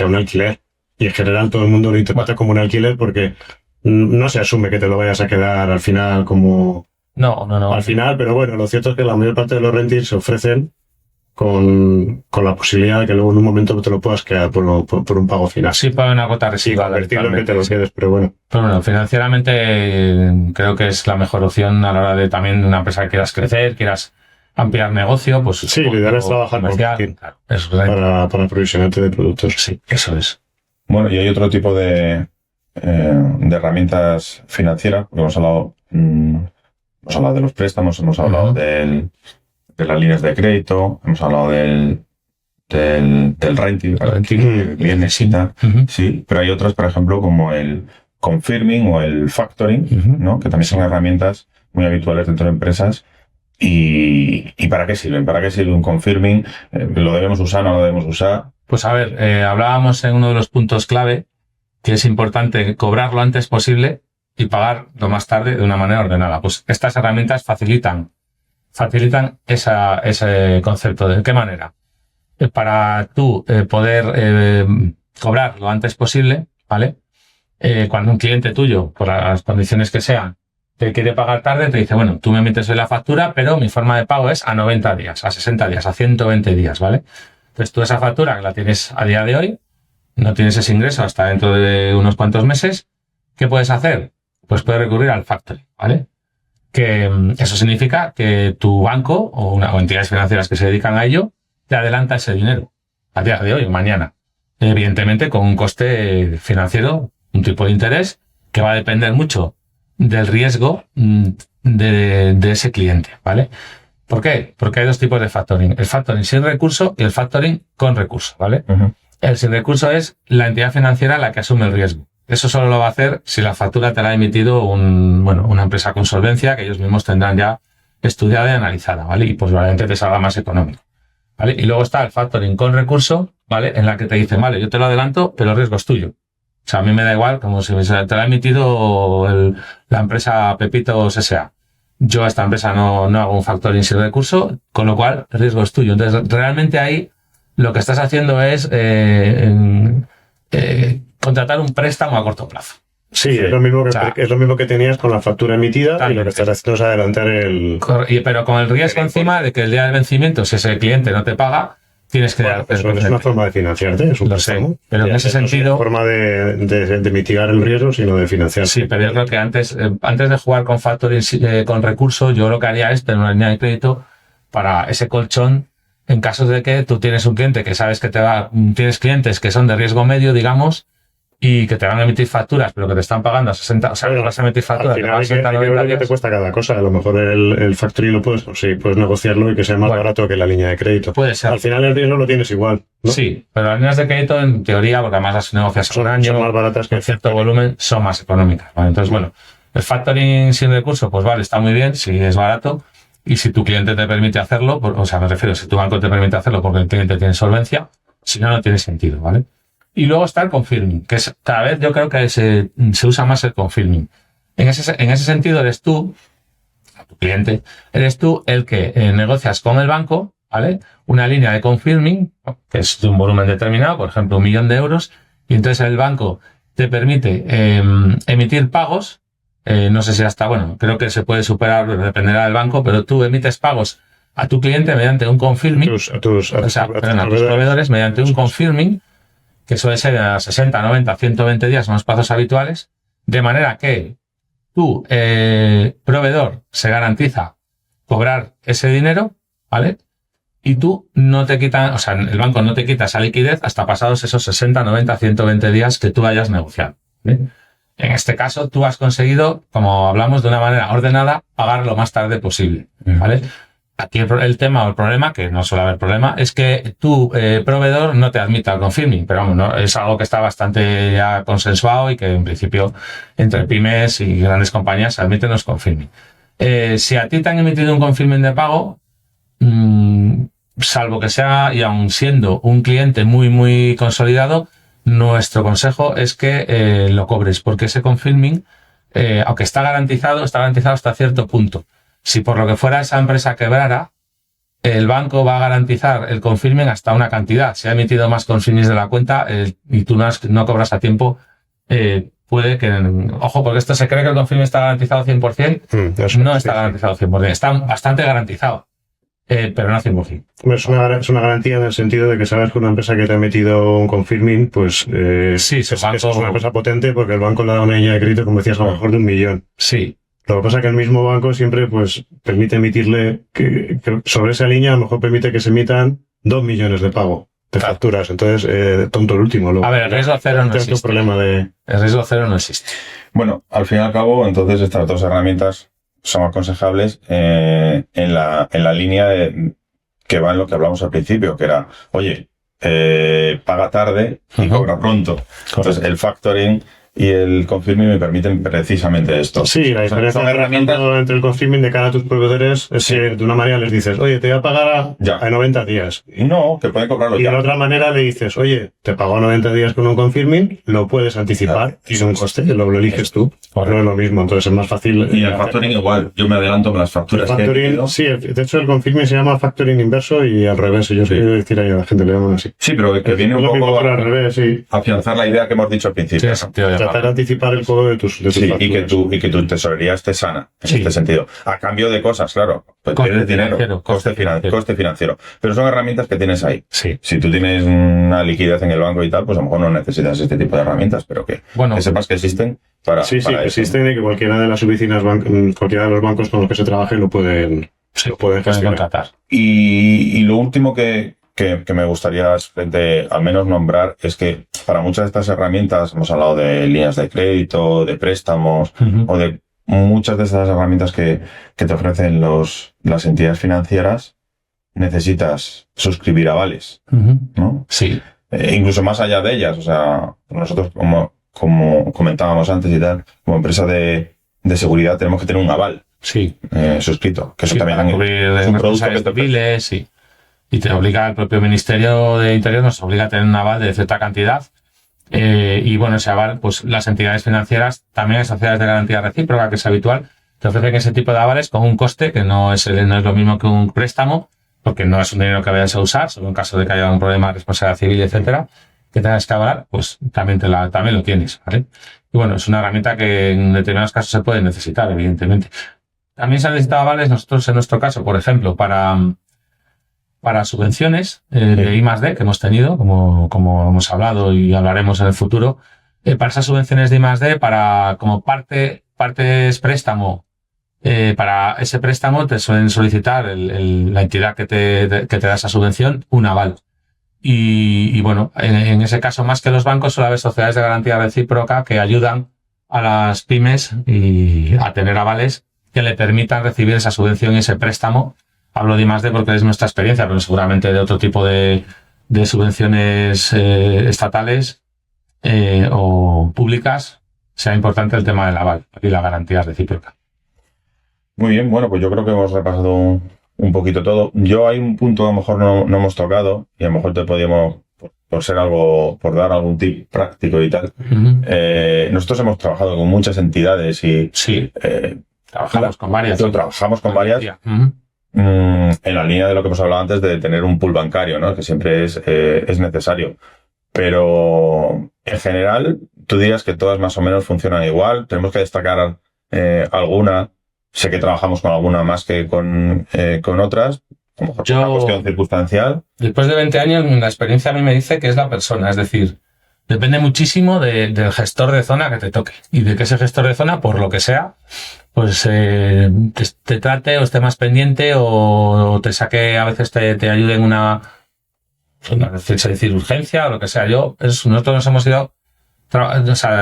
un alquiler. Y en general todo el mundo lo interpreta como un alquiler porque no se asume que te lo vayas a quedar al final como... No. Al final, pero bueno, lo cierto es que la mayor parte de los rentings se ofrecen con la posibilidad de que luego en un momento te lo puedas quedar por un pago final. Sí, para una cuota residual. Convertirlo en que te lo quedes, pero bueno. Pero bueno, financieramente creo que es la mejor opción a la hora de también una empresa que quieras crecer, quieras ampliar negocio, pues... Sí, lo ideal es trabajar para provisionarte de productos. Sí, eso es. Bueno, y hay otro tipo de herramientas financieras, porque hemos hablado de los préstamos, hemos hablado de las líneas de crédito, hemos hablado del renting, que viene sí, pero hay otras, por ejemplo, como el confirming o el factoring, ¿no? Que también son herramientas muy habituales dentro de empresas. ¿Y para qué sirven? ¿Para qué sirve un confirming? ¿Lo debemos usar? ¿No lo debemos usar? Pues a ver, hablábamos en uno de los puntos clave que es importante cobrar lo antes posible y pagar lo más tarde de una manera ordenada. Pues estas herramientas facilitan ese concepto. ¿De qué manera? Para tú poder cobrar lo antes posible, ¿vale? Cuando un cliente tuyo, por las condiciones que sean, te quiere pagar tarde, te dice, bueno, tú me metes en la factura, pero mi forma de pago es a 90 días, a 60 días, a 120 días, ¿vale? Entonces tú esa factura que la tienes a día de hoy, no tienes ese ingreso hasta dentro de unos cuantos meses, ¿qué puedes hacer? Pues puedes recurrir al factoring, ¿vale? Que eso significa que tu banco o entidades financieras que se dedican a ello te adelanta ese dinero a día de hoy o mañana. Evidentemente con un coste financiero, un tipo de interés que va a depender mucho del riesgo de ese cliente, ¿vale? ¿Por qué? Porque hay dos tipos de factoring. El factoring sin recurso y el factoring con recurso, ¿vale? El sin recurso es la entidad financiera la que asume el riesgo. eso solo lo va a hacer si la factura te la ha emitido una empresa con solvencia que ellos mismos tendrán ya estudiada y analizada, ¿vale? Y pues probablemente te salga más económico, ¿vale? Y luego está el factoring con recurso, ¿vale? En la que te dicen, vale, yo te lo adelanto, pero el riesgo es tuyo. O sea, a mí me da igual, como si te la ha emitido la empresa Pepitos S.A. Yo a esta empresa no hago un factoring sin recurso, con lo cual el riesgo es tuyo. Entonces, realmente ahí lo que estás haciendo es contratar un préstamo a corto plazo. Sí, es lo mismo que tenías con la factura emitida y lo que estás haciendo es adelantar pero con el riesgo encima de que el día del vencimiento, si ese cliente no te paga, tienes que dar... Eso es una forma de financiarte, es un préstamo. Pero en ese sentido... No es una forma de mitigar el riesgo, sino de financiar. Sí, pero yo creo que antes de jugar con factoring con recurso, yo lo que haría es tener una línea de crédito para ese colchón en caso de que tú tienes un cliente que sabes que tienes clientes que son de riesgo medio, digamos, y que te van a emitir facturas, pero que te están pagando a 60, o sea, que vas a emitir facturas. Al final hay que ver qué te cuesta cada cosa. A lo mejor el factoring lo puedes negociarlo y que sea más barato que la línea de crédito. Puede ser. Al final el riesgo lo tienes igual, ¿no? Sí, pero las líneas de crédito, en teoría, porque además las negocias con año, son más baratas que en cierto volumen, son más económicas, ¿vale? Entonces, bueno, el factoring sin recurso, pues vale, está muy bien si es barato. Y si tu cliente te permite hacerlo, o sea, me refiero, si tu banco te permite hacerlo porque el cliente tiene solvencia, si no, no tiene sentido, ¿vale? Y luego está el confirming, que es, cada vez yo creo que se usa más el confirming. En ese sentido eres tú, tu cliente, eres tú el que negocias con el banco, ¿vale? Una línea de confirming, que es de un volumen determinado, por ejemplo, 1 millón de euros, y entonces el banco te permite emitir pagos. No sé si creo que se puede superar, dependerá del banco, pero tú emites pagos a tu cliente mediante un confirming, a tus proveedores mediante un confirming, que suele ser a 60, 90, 120 días, son los plazos habituales, de manera que tu proveedor se garantiza cobrar ese dinero, ¿vale? Y tú no te quitan, o sea, el banco no te quita esa liquidez hasta pasados esos 60, 90, 120 días que tú hayas negociado, ¿vale? En este caso, tú has conseguido, como hablamos, de una manera ordenada, pagar lo más tarde posible, ¿vale? Aquí el tema o el problema, que no suele haber problema, es que tu proveedor no te admita el confirming, pero vamos, no, es algo que está bastante ya consensuado y que en principio entre pymes y grandes compañías se admiten los confirming. Si a ti te han emitido un confirming de pago, salvo que sea, y aun siendo un cliente muy, muy consolidado, nuestro consejo es que lo cobres, porque ese confirming, aunque está garantizado hasta cierto punto. Si por lo que fuera esa empresa quebrara, el banco va a garantizar el confirming hasta una cantidad. Si ha emitido más confirmings de la cuenta y tú no cobras a tiempo, puede que... Ojo, porque esto se cree que el confirming está garantizado 100%. No está garantizado 100%. Está bastante garantizado, pero no 100%. Es una garantía en el sentido de que sabes que una empresa que te ha metido un confirming, pues sí, es una empresa potente porque el banco le da una línea de crédito, como decías, a lo mejor de 1 millón. Sí. Lo que pasa es que el mismo banco siempre pues permite emitirle que sobre esa línea a lo mejor permite que se emitan 2 millones de pago de facturas. Entonces, tonto el último. A ver, el riesgo cero no existe. El riesgo cero no existe. Bueno, al fin y al cabo, entonces estas dos herramientas son aconsejables en la línea que va en lo que hablamos al principio, que era, oye, paga tarde y cobra pronto. Entonces, el factoring y el confirming me permiten precisamente esto. Sí, la diferencia entre el confirming de cara a tus proveedores es que de una manera les dices, oye, te voy a pagar a 90 días. Y no, que pueden cobrarlo ya. Y de otra manera le dices, oye, te pago a 90 días con un confirming, lo puedes anticipar y sin un coste, lo eliges tú. No es lo mismo, entonces es más fácil. Y el factoring igual, yo me adelanto con las facturas. El factoring, sí, de hecho el confirming se llama factoring inverso y al revés, yo quiero decir ahí a la gente le llaman así. Sí, pero que viene un poco al revés, sí. Afianzar la idea que hemos dicho al principio. Sí, tratar de anticipar el cobro de tus facturas. Y que tu tesorería esté sana, en este sentido. A cambio de cosas, claro. Pues pierdes dinero, coste financiero. Pero son herramientas que tienes ahí. Sí. Si tú tienes una liquidez en el banco y tal, pues a lo mejor no necesitas este tipo de herramientas, pero que sepas que existen para que existen y que cualquiera de las oficinas, cualquiera de los bancos con los que se trabaje lo pueden contratar. Y lo último que me gustaría al menos nombrar es que para muchas de estas herramientas, hemos hablado de líneas de crédito, de préstamos, o de muchas de estas herramientas que te ofrecen las entidades financieras, necesitas suscribir avales, ¿no? Sí. Incluso más allá de ellas, o sea, nosotros como como comentábamos antes y tal, como empresa de seguridad tenemos que tener un aval suscrito, que eso también para cubrir es un producto que civiles, sí. Y te obliga, el propio Ministerio de Interior nos obliga a tener un aval de cierta cantidad. Y bueno, ese aval, pues las entidades financieras, también hay sociedades de garantía recíproca, que es habitual, te ofrecen ese tipo de avales con un coste que no es lo mismo que un préstamo, porque no es un dinero que vayas a usar, solo en caso de que haya un problema de responsabilidad civil, etcétera, que tengas que avalar, pues también lo tienes, ¿vale? Y bueno, es una herramienta que en determinados casos se puede necesitar, evidentemente. También se han necesitado avales, nosotros en nuestro caso, por ejemplo, para subvenciones de I+D que hemos tenido, como hemos hablado y hablaremos en el futuro, para esas subvenciones de I+D, como partes préstamo, para ese préstamo te suelen solicitar la entidad que te da esa subvención un aval. Y bueno, en ese caso, más que los bancos, suele haber sociedades de garantía recíproca que ayudan a las pymes a tener avales que le permitan recibir esa subvención y ese préstamo. Hablo de I+D porque es nuestra experiencia, pero seguramente de otro tipo de subvenciones estatales o públicas sea importante el tema del aval y la garantía recíproca. Muy bien, bueno, pues yo creo que hemos repasado un poquito todo. Yo hay un punto que a lo mejor no hemos tocado y a lo mejor te podíamos, por dar algún tip práctico y tal. Nosotros hemos trabajado con muchas entidades y... Sí, trabajamos con varias. Trabajamos con varias. En la línea de lo que hemos hablado antes de tener un pool bancario, ¿no? Que siempre es necesario. Pero en general, tú dirías que todas más o menos funcionan igual. Tenemos que destacar alguna. Sé que trabajamos con alguna más que con otras. A lo mejor es una cuestión circunstancial. Después de 20 años, la experiencia a mí me dice que es la persona. Es decir, depende muchísimo del gestor de zona que te toque. Y de que ese gestor de zona, por lo que sea, pues te trate o esté más pendiente o te saque, a veces te ayude en una urgencia o lo que sea. Nosotros nos hemos ido,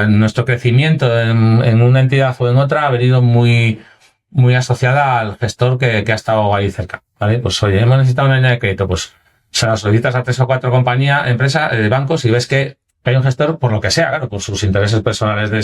nuestro crecimiento en una entidad o en otra ha venido muy asociada al gestor que ha estado ahí cerca, ¿vale? Pues oye, hemos necesitado una línea de crédito, pues se la solicitas a 3 o 4 empresas, bancos y ves que hay un gestor por lo que sea, claro, por sus intereses personales de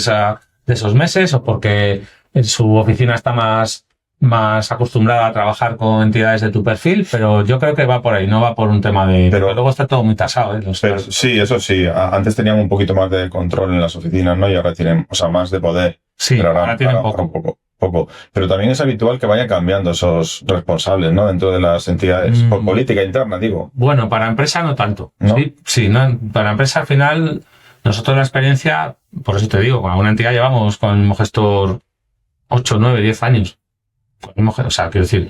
esos meses o porque su oficina está más acostumbrada a trabajar con entidades de tu perfil, pero yo creo que va por ahí, no va por un tema de... Pero luego está todo muy tasado, ¿eh? Sí, eso sí. Antes tenían un poquito más de control en las oficinas, ¿no? Y ahora tienen, más de poder. Sí, pero ahora tienen poco. Pero también es habitual que vayan cambiando esos responsables, ¿no? Dentro de las entidades, por política interna, digo. Bueno, para empresa no tanto. ¿No? Sí, no, para empresa al final, nosotros la experiencia, por eso te digo, con alguna entidad llevamos con el mismo gestor 8, 9, 10 años. O sea, quiero decir,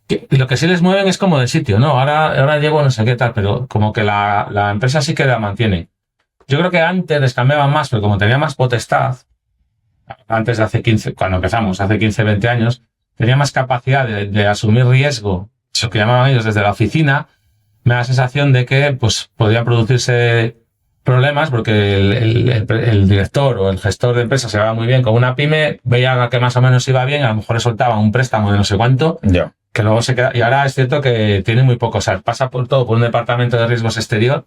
que lo que sí les mueven es como del sitio, ¿no? Ahora llevo no sé qué tal, pero como que la empresa sí que la mantiene. Yo creo que antes les cambiaban más, pero como tenía más potestad, antes de cuando empezamos, hace 15, 20 años, tenía más capacidad de asumir riesgo, eso que llamaban ellos desde la oficina, me da la sensación de que pues podían producirse problemas porque el director o el gestor de empresa se va muy bien con una pyme, veía que más o menos iba bien, a lo mejor le soltaban un préstamo de no sé cuánto, que luego se queda, y ahora es cierto que tiene muy poco, o sea, pasa por un departamento de riesgos externo,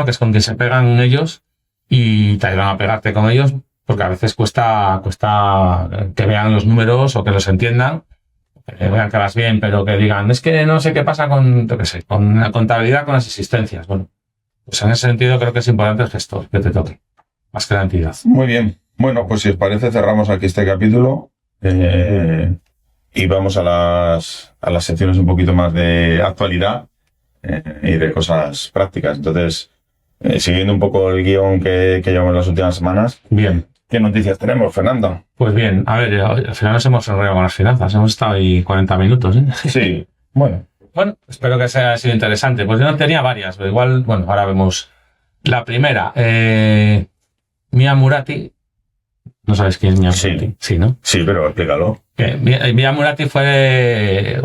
que es con quien se pegan ellos y te ayudan a pegarte con ellos, porque a veces cuesta que vean los números o que los entiendan, que vean que vas bien, pero que digan, es que no sé qué pasa con la contabilidad, con las existencias. Bueno, pues en ese sentido creo que es importante el gestor que te toque, más que la entidad. Muy bien. Bueno, pues si os parece cerramos aquí este capítulo y vamos a las secciones un poquito más de actualidad y de cosas prácticas. Entonces, siguiendo un poco el guión que llevamos las últimas semanas. Bien. ¿Qué noticias tenemos, Fernando? Pues bien, a ver, al final nos hemos enrollado con las finanzas. Hemos estado ahí 40 minutos, ¿eh? Sí, bueno. Bueno, espero que haya sido interesante. Pues yo no tenía varias, pero igual, bueno, ahora vemos la primera. Mia Murati. ¿No sabes quién es Mia Murati? Sí, ¿no? Sí, pero explícalo. Mia Murati fue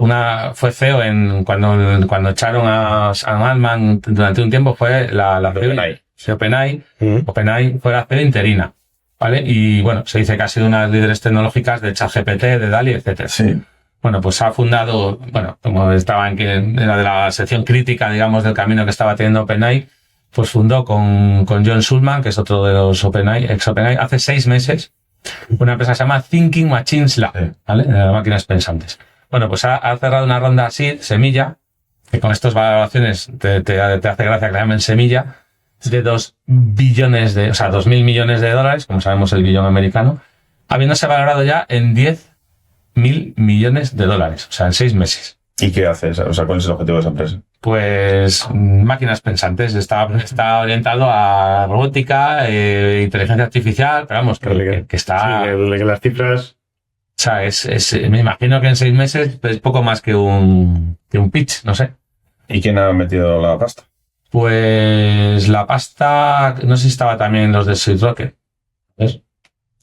CEO cuando echaron a Sam Altman durante un tiempo, fue la CEO OpenAI fue la CEO interina. ¿Vale? Y bueno, se dice que ha sido una de las líderes tecnológicas de ChatGPT, de DALL-E, etcétera. Sí. Bueno, pues ha fundado, como estaba era de la sección crítica, digamos, del camino que estaba teniendo OpenAI, pues fundó con John Schulman, que es otro de los ex-OpenAI, hace 6 meses, una empresa que se llama Thinking Machines Lab, ¿vale? De máquinas pensantes. Bueno, pues ha cerrado una ronda así, semilla, que con estas valoraciones te hace gracia que le llamen semilla, de 2 billones o sea, 2.000 millones de dólares, como sabemos el billón americano, habiéndose valorado ya en 10.000 millones de dólares, o sea, en 6 meses. ¿Y qué haces? O sea, ¿cuál es el objetivo de esa empresa? Pues máquinas pensantes, está orientado a robótica, inteligencia artificial, pero vamos, que está... Sí, que las cifras... O sea, me imagino que en 6 meses es poco más que un pitch, no sé. ¿Y quién ha metido la pasta? Pues la pasta, no sé si estaba también los de Sweet Rocket. ¿Ves?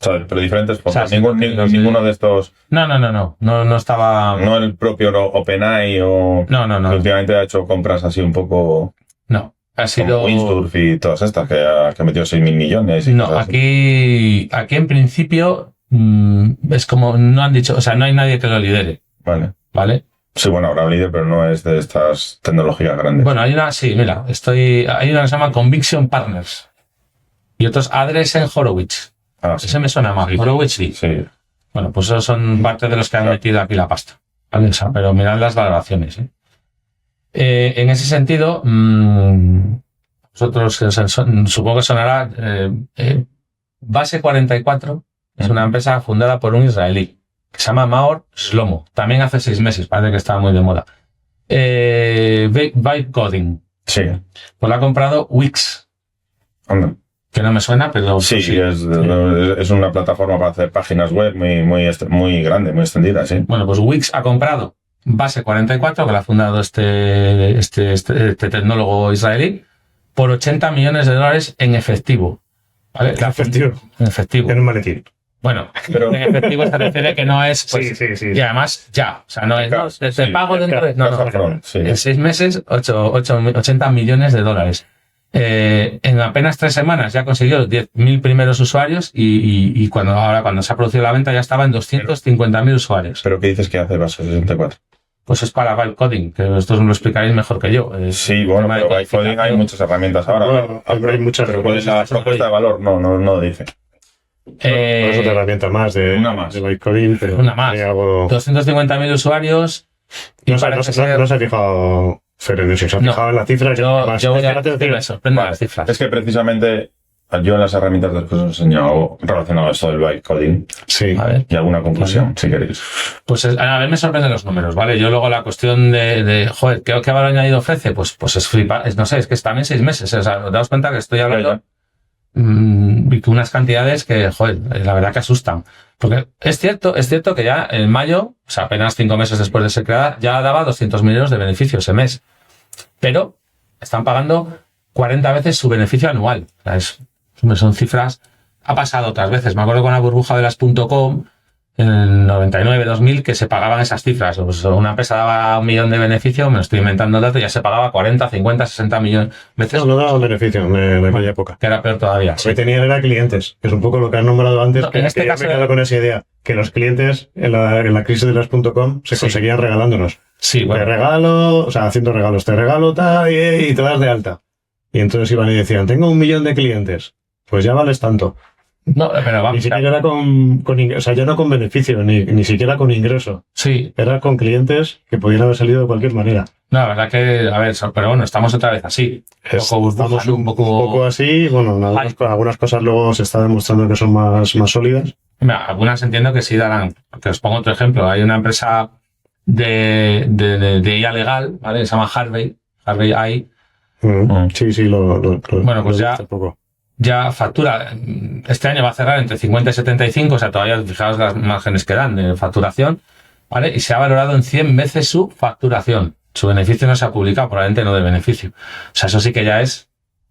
O sea, pero diferentes fondos. O sea, Ninguno de estos... No estaba... No el propio OpenAI o... No. Que últimamente ha hecho compras así un poco... No, ha sido... Como Winsturf y todas estas, que ha metido 6.000 millones. Y no, aquí en principio es como no han dicho, o sea, no hay nadie que lo lidere. ¿Vale? Sí, bueno, habrá un líder, pero no es de estas tecnologías grandes. Bueno, hay una que se llama Conviction Partners y otros Andreessen Horowitz. Sí. Ese me suena más. Horowitz sí. Bueno, pues esos son parte de los que han metido aquí la pasta. ¿Vale? O sea, pero mirad las valoraciones. En ese sentido, vosotros supongo que sonará Base 44 es una empresa fundada por un israelí que se llama Maor Shlomo. También hace 6 meses, parece que estaba muy de moda. Vibe Coding. Sí. Pues la ha comprado Wix. Anda. Que no me suena, pero... Sí. Es una plataforma para hacer páginas web muy grande, muy extendida, sí. Bueno, pues Wix ha comprado Base 44, que la ha fundado este tecnólogo israelí, por $80 millones en efectivo. ¿Vale? En efectivo. En un maletín. Bueno, pero en efectivo se refiere que no es... Pues, sí. Y además ya. O sea, no es... te pago dentro de... No. Sí. En 6 meses, 80 millones de dólares. En apenas 3 semanas ya consiguió 10.000 primeros usuarios y cuando se ha producido la venta ya estaba en 250.000 usuarios. ¿Pero qué dices que hace Base 64? Pues es para Vibe Coding, que vosotros me lo explicaréis mejor que yo. Sí, bueno, pero Vibe Coding hay muchas herramientas ahora. Bueno, hay muchas, pero ¿cuál es la propuesta de valor? No dice. Es otra herramienta más de Vibe Coding, pero una más. 250.000 usuarios. Y no se ha fijado Fer en eso, se ha fijado en las cifras. Yo voy a decir, me sorprende las cifras. Es que precisamente yo en las herramientas después os he enseñado relacionado a esto del Vibe Coding. Sí. A ver. Y alguna conclusión, si queréis. Pues a ver, me sorprenden los números, ¿vale? Yo luego la cuestión joder, ¿qué valor añadido ofrece? Pues es flipa, no sé, es que también 6 meses, o sea, daos cuenta que estoy hablando unas cantidades que, joder, la verdad que asustan. Porque es cierto que ya en mayo, o sea, apenas 5 meses después de ser creada, ya daba 200.000 euros de beneficio ese mes. Pero están pagando 40 veces su beneficio anual. O sea, son cifras... Ha pasado otras veces. Me acuerdo con la burbuja de las .com en el 99-2000 que se pagaban esas cifras. Pues una empresa daba 1 millón de beneficio, me lo estoy inventando el dato, ya se pagaba 40, 50, 60 millones veces. No daba beneficio en aquella época. Que era peor todavía. Lo que tenían era clientes, que es un poco lo que has nombrado antes, No, que, en este que yo caso me quedo con esa idea, que los clientes en la crisis de las .com se conseguían regalándonos. Sí, bueno. Te regalo, o sea, haciendo regalos, te regalo tal y te das de alta. Y entonces iban y decían, tengo 1 millón de clientes, pues ya vales tanto. No, pero vamos. Ni siquiera era o sea, ya no con beneficio, ni siquiera con ingreso. Sí. Era con clientes que podían haber salido de cualquier manera. No, la verdad que, a ver, pero bueno, estamos otra vez así. Estamos un poco así, bueno, algunas cosas luego se está demostrando que son más sólidas. Mira, algunas entiendo que sí darán. Que os pongo otro ejemplo. Hay una empresa de IA legal, ¿vale? Se llama Harvey AI. Sí, bueno, pues ya factura, este año va a cerrar entre 50 y 75, o sea, todavía fijaos las márgenes que dan de facturación, ¿vale? Y se ha valorado en 100 veces su facturación. Su beneficio no se ha publicado, probablemente no de beneficio. O sea, eso sí que ya es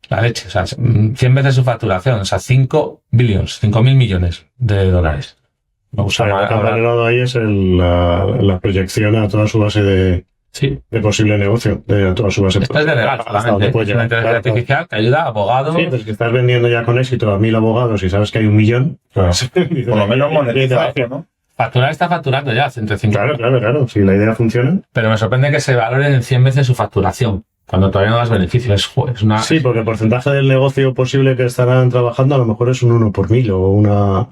la leche. O sea, 100 veces su facturación, o sea, 5.000 millones de dólares. Me gusta. Lo que ha valorado ahí es la proyección a toda su base de posible negocio, de toda su base. Esto es de legal, solamente. Es una inteligencia artificial que ayuda a abogados. Sí, pues que estás vendiendo ya con éxito a 1.000 abogados y sabes que hay 1 millón. Claro. Por lo menos monetizar, ¿no? Facturar está facturando ya entre 50. Claro. Si la idea funciona. Pero me sorprende que se valoren en 100 veces su facturación. cuando todavía no das beneficios. Es una... Sí, porque el porcentaje del negocio posible que estarán trabajando a lo mejor es un 1 por 1000 o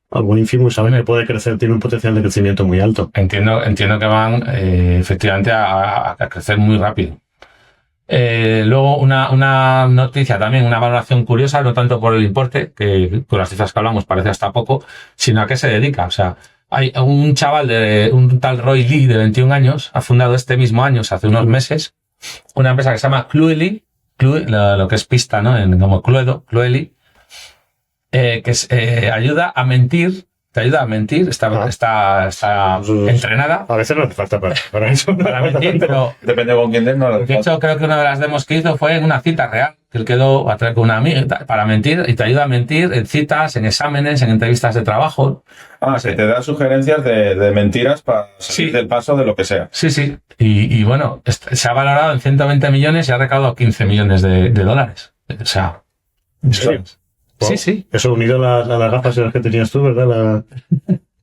algo ínfimo y saben que puede crecer, tiene un potencial de crecimiento muy alto. Entiendo que van efectivamente a crecer muy rápido. Luego una noticia también, una valoración curiosa, no tanto por el importe, que con las cifras que hablamos parece hasta poco, sino a qué se dedica. O sea, hay un chaval un tal Roy Lee de 21 años, ha fundado este mismo año, hace unos meses, una empresa que se llama Cluely, lo que es pista, ¿no? Como Cluely, que ayuda a mentir. Te ayuda a mentir, está entrenada. A veces no hace falta para eso. Para mentir, pero... Depende con quién des, no lo De hecho, creo que una de las demos que hizo fue en una cita real, que él quedó a traer con una amiga para mentir, y te ayuda a mentir en citas, en exámenes, en entrevistas de trabajo. Se te da sugerencias de mentiras para salir del paso de lo que sea. Sí. Y bueno, se ha valorado en 120 millones y ha recaudado 15 millones de dólares. O sea... ¿En serio? Wow. Sí. Eso unido a las gafas en las que tenías tú, ¿verdad?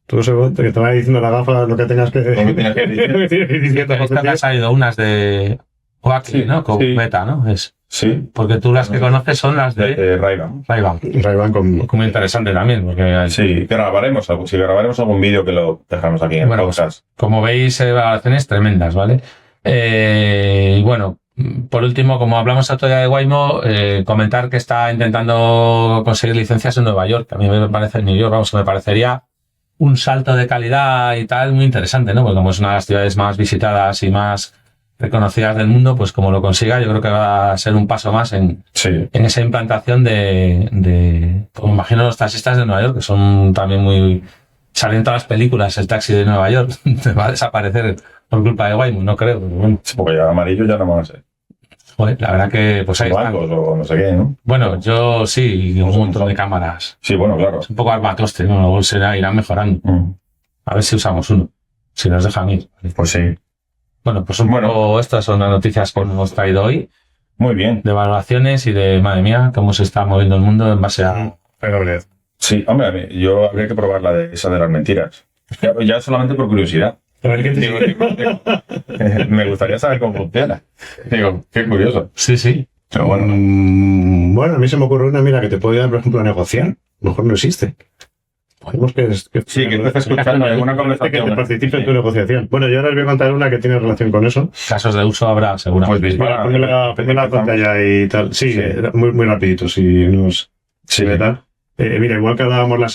Todo eso que te va diciendo la gafa lo que tengas que decir. Que han salido unas de Oakley, ¿no? Con Meta, ¿no? Sí. Porque tú las que conoces son las de Ray-Ban. Ray-Ban muy interesante también. Porque sí, grabaremos algún vídeo que lo dejamos aquí en cosas. Como veis, valoraciones tremendas, ¿vale? Y bueno, por último, como hablamos otro día de Waymo, comentar que está intentando conseguir licencias en Nueva York. A mí me parece, en New York, me parecería un salto de calidad y tal muy interesante, ¿no? Porque como es una de las ciudades más visitadas y más reconocidas del mundo, pues como lo consiga, yo creo que va a ser un paso más en esa implantación como imagino los taxistas de Nueva York, que son también muy... Salen todas las películas, el taxi de Nueva York, te va a desaparecer por culpa de Waymo, no creo. Pero bueno. Sí, porque ya amarillo ya no van a ser. Joder, la verdad que pues ahí están. O no sé qué, ¿no? Bueno, yo sí, un montón de cámaras. Sí, bueno, claro. Es un poco armatoste, ¿no? Luego irán mejorando. A ver si usamos uno, si nos dejan ir. Pues sí. Bueno, pues poco estas son las noticias que hemos traído hoy. Muy bien. De valoraciones y de, madre mía, cómo se está moviendo el mundo en base a... Sí, hombre, yo habría que probar esa de las mentiras. Ya solamente por curiosidad. Me gustaría saber cómo funciona. Digo, qué curioso. Sí. Pero bueno. Bueno, a mí se me ocurre una mira que te puede dar, por ejemplo, a negociar. A lo mejor no existe. Que estés escuchando alguna conversación. Que te participe en tu negociación. Bueno, yo ahora os voy a contar una que tiene relación con eso. Casos de uso habrá, seguramente. Pues ponme la pantalla y tal. Sí. Muy rapidito, si nos... Sí, tal. Mira, igual que hablábamos la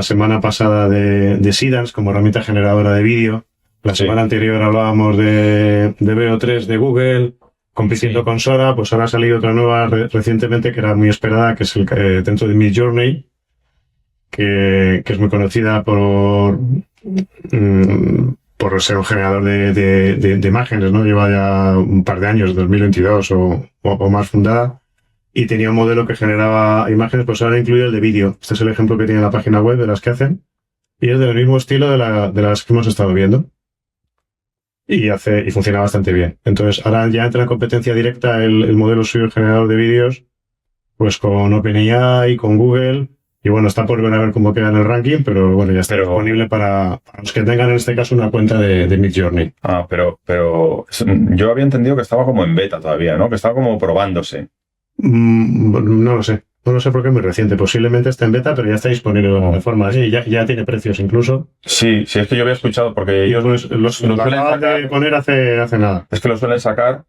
semana pasada de Seedance como herramienta generadora de vídeo, la semana anterior hablábamos de VO3 de Google, compitiendo con Sora, pues ahora ha salido otra nueva recientemente que era muy esperada, que es dentro de Midjourney, que es muy conocida por ser un generador de imágenes, ¿no? Lleva ya un par de años, 2022 o más fundada. Y tenía un modelo que generaba imágenes, pues ahora incluye el de vídeo. Este es el ejemplo que tiene la página web de las que hacen. Y es del mismo estilo de las que hemos estado viendo. Y funciona bastante bien. Entonces, ahora ya entra en competencia directa el modelo suyo generador de vídeos, pues con OpenAI, con Google. Y bueno, está por ver a ver cómo queda en el ranking, pero bueno, ya está disponible para los que tengan en este caso una cuenta de Midjourney. Pero yo había entendido que estaba como en beta todavía, ¿no? Que estaba como probándose. No lo sé porque es muy reciente. Posiblemente está en beta, pero ya está disponible de alguna forma. Sí, ya tiene precios incluso. Sí, es que yo había escuchado porque ellos lo suelen sacar de poner hace nada. Es que lo suelen sacar,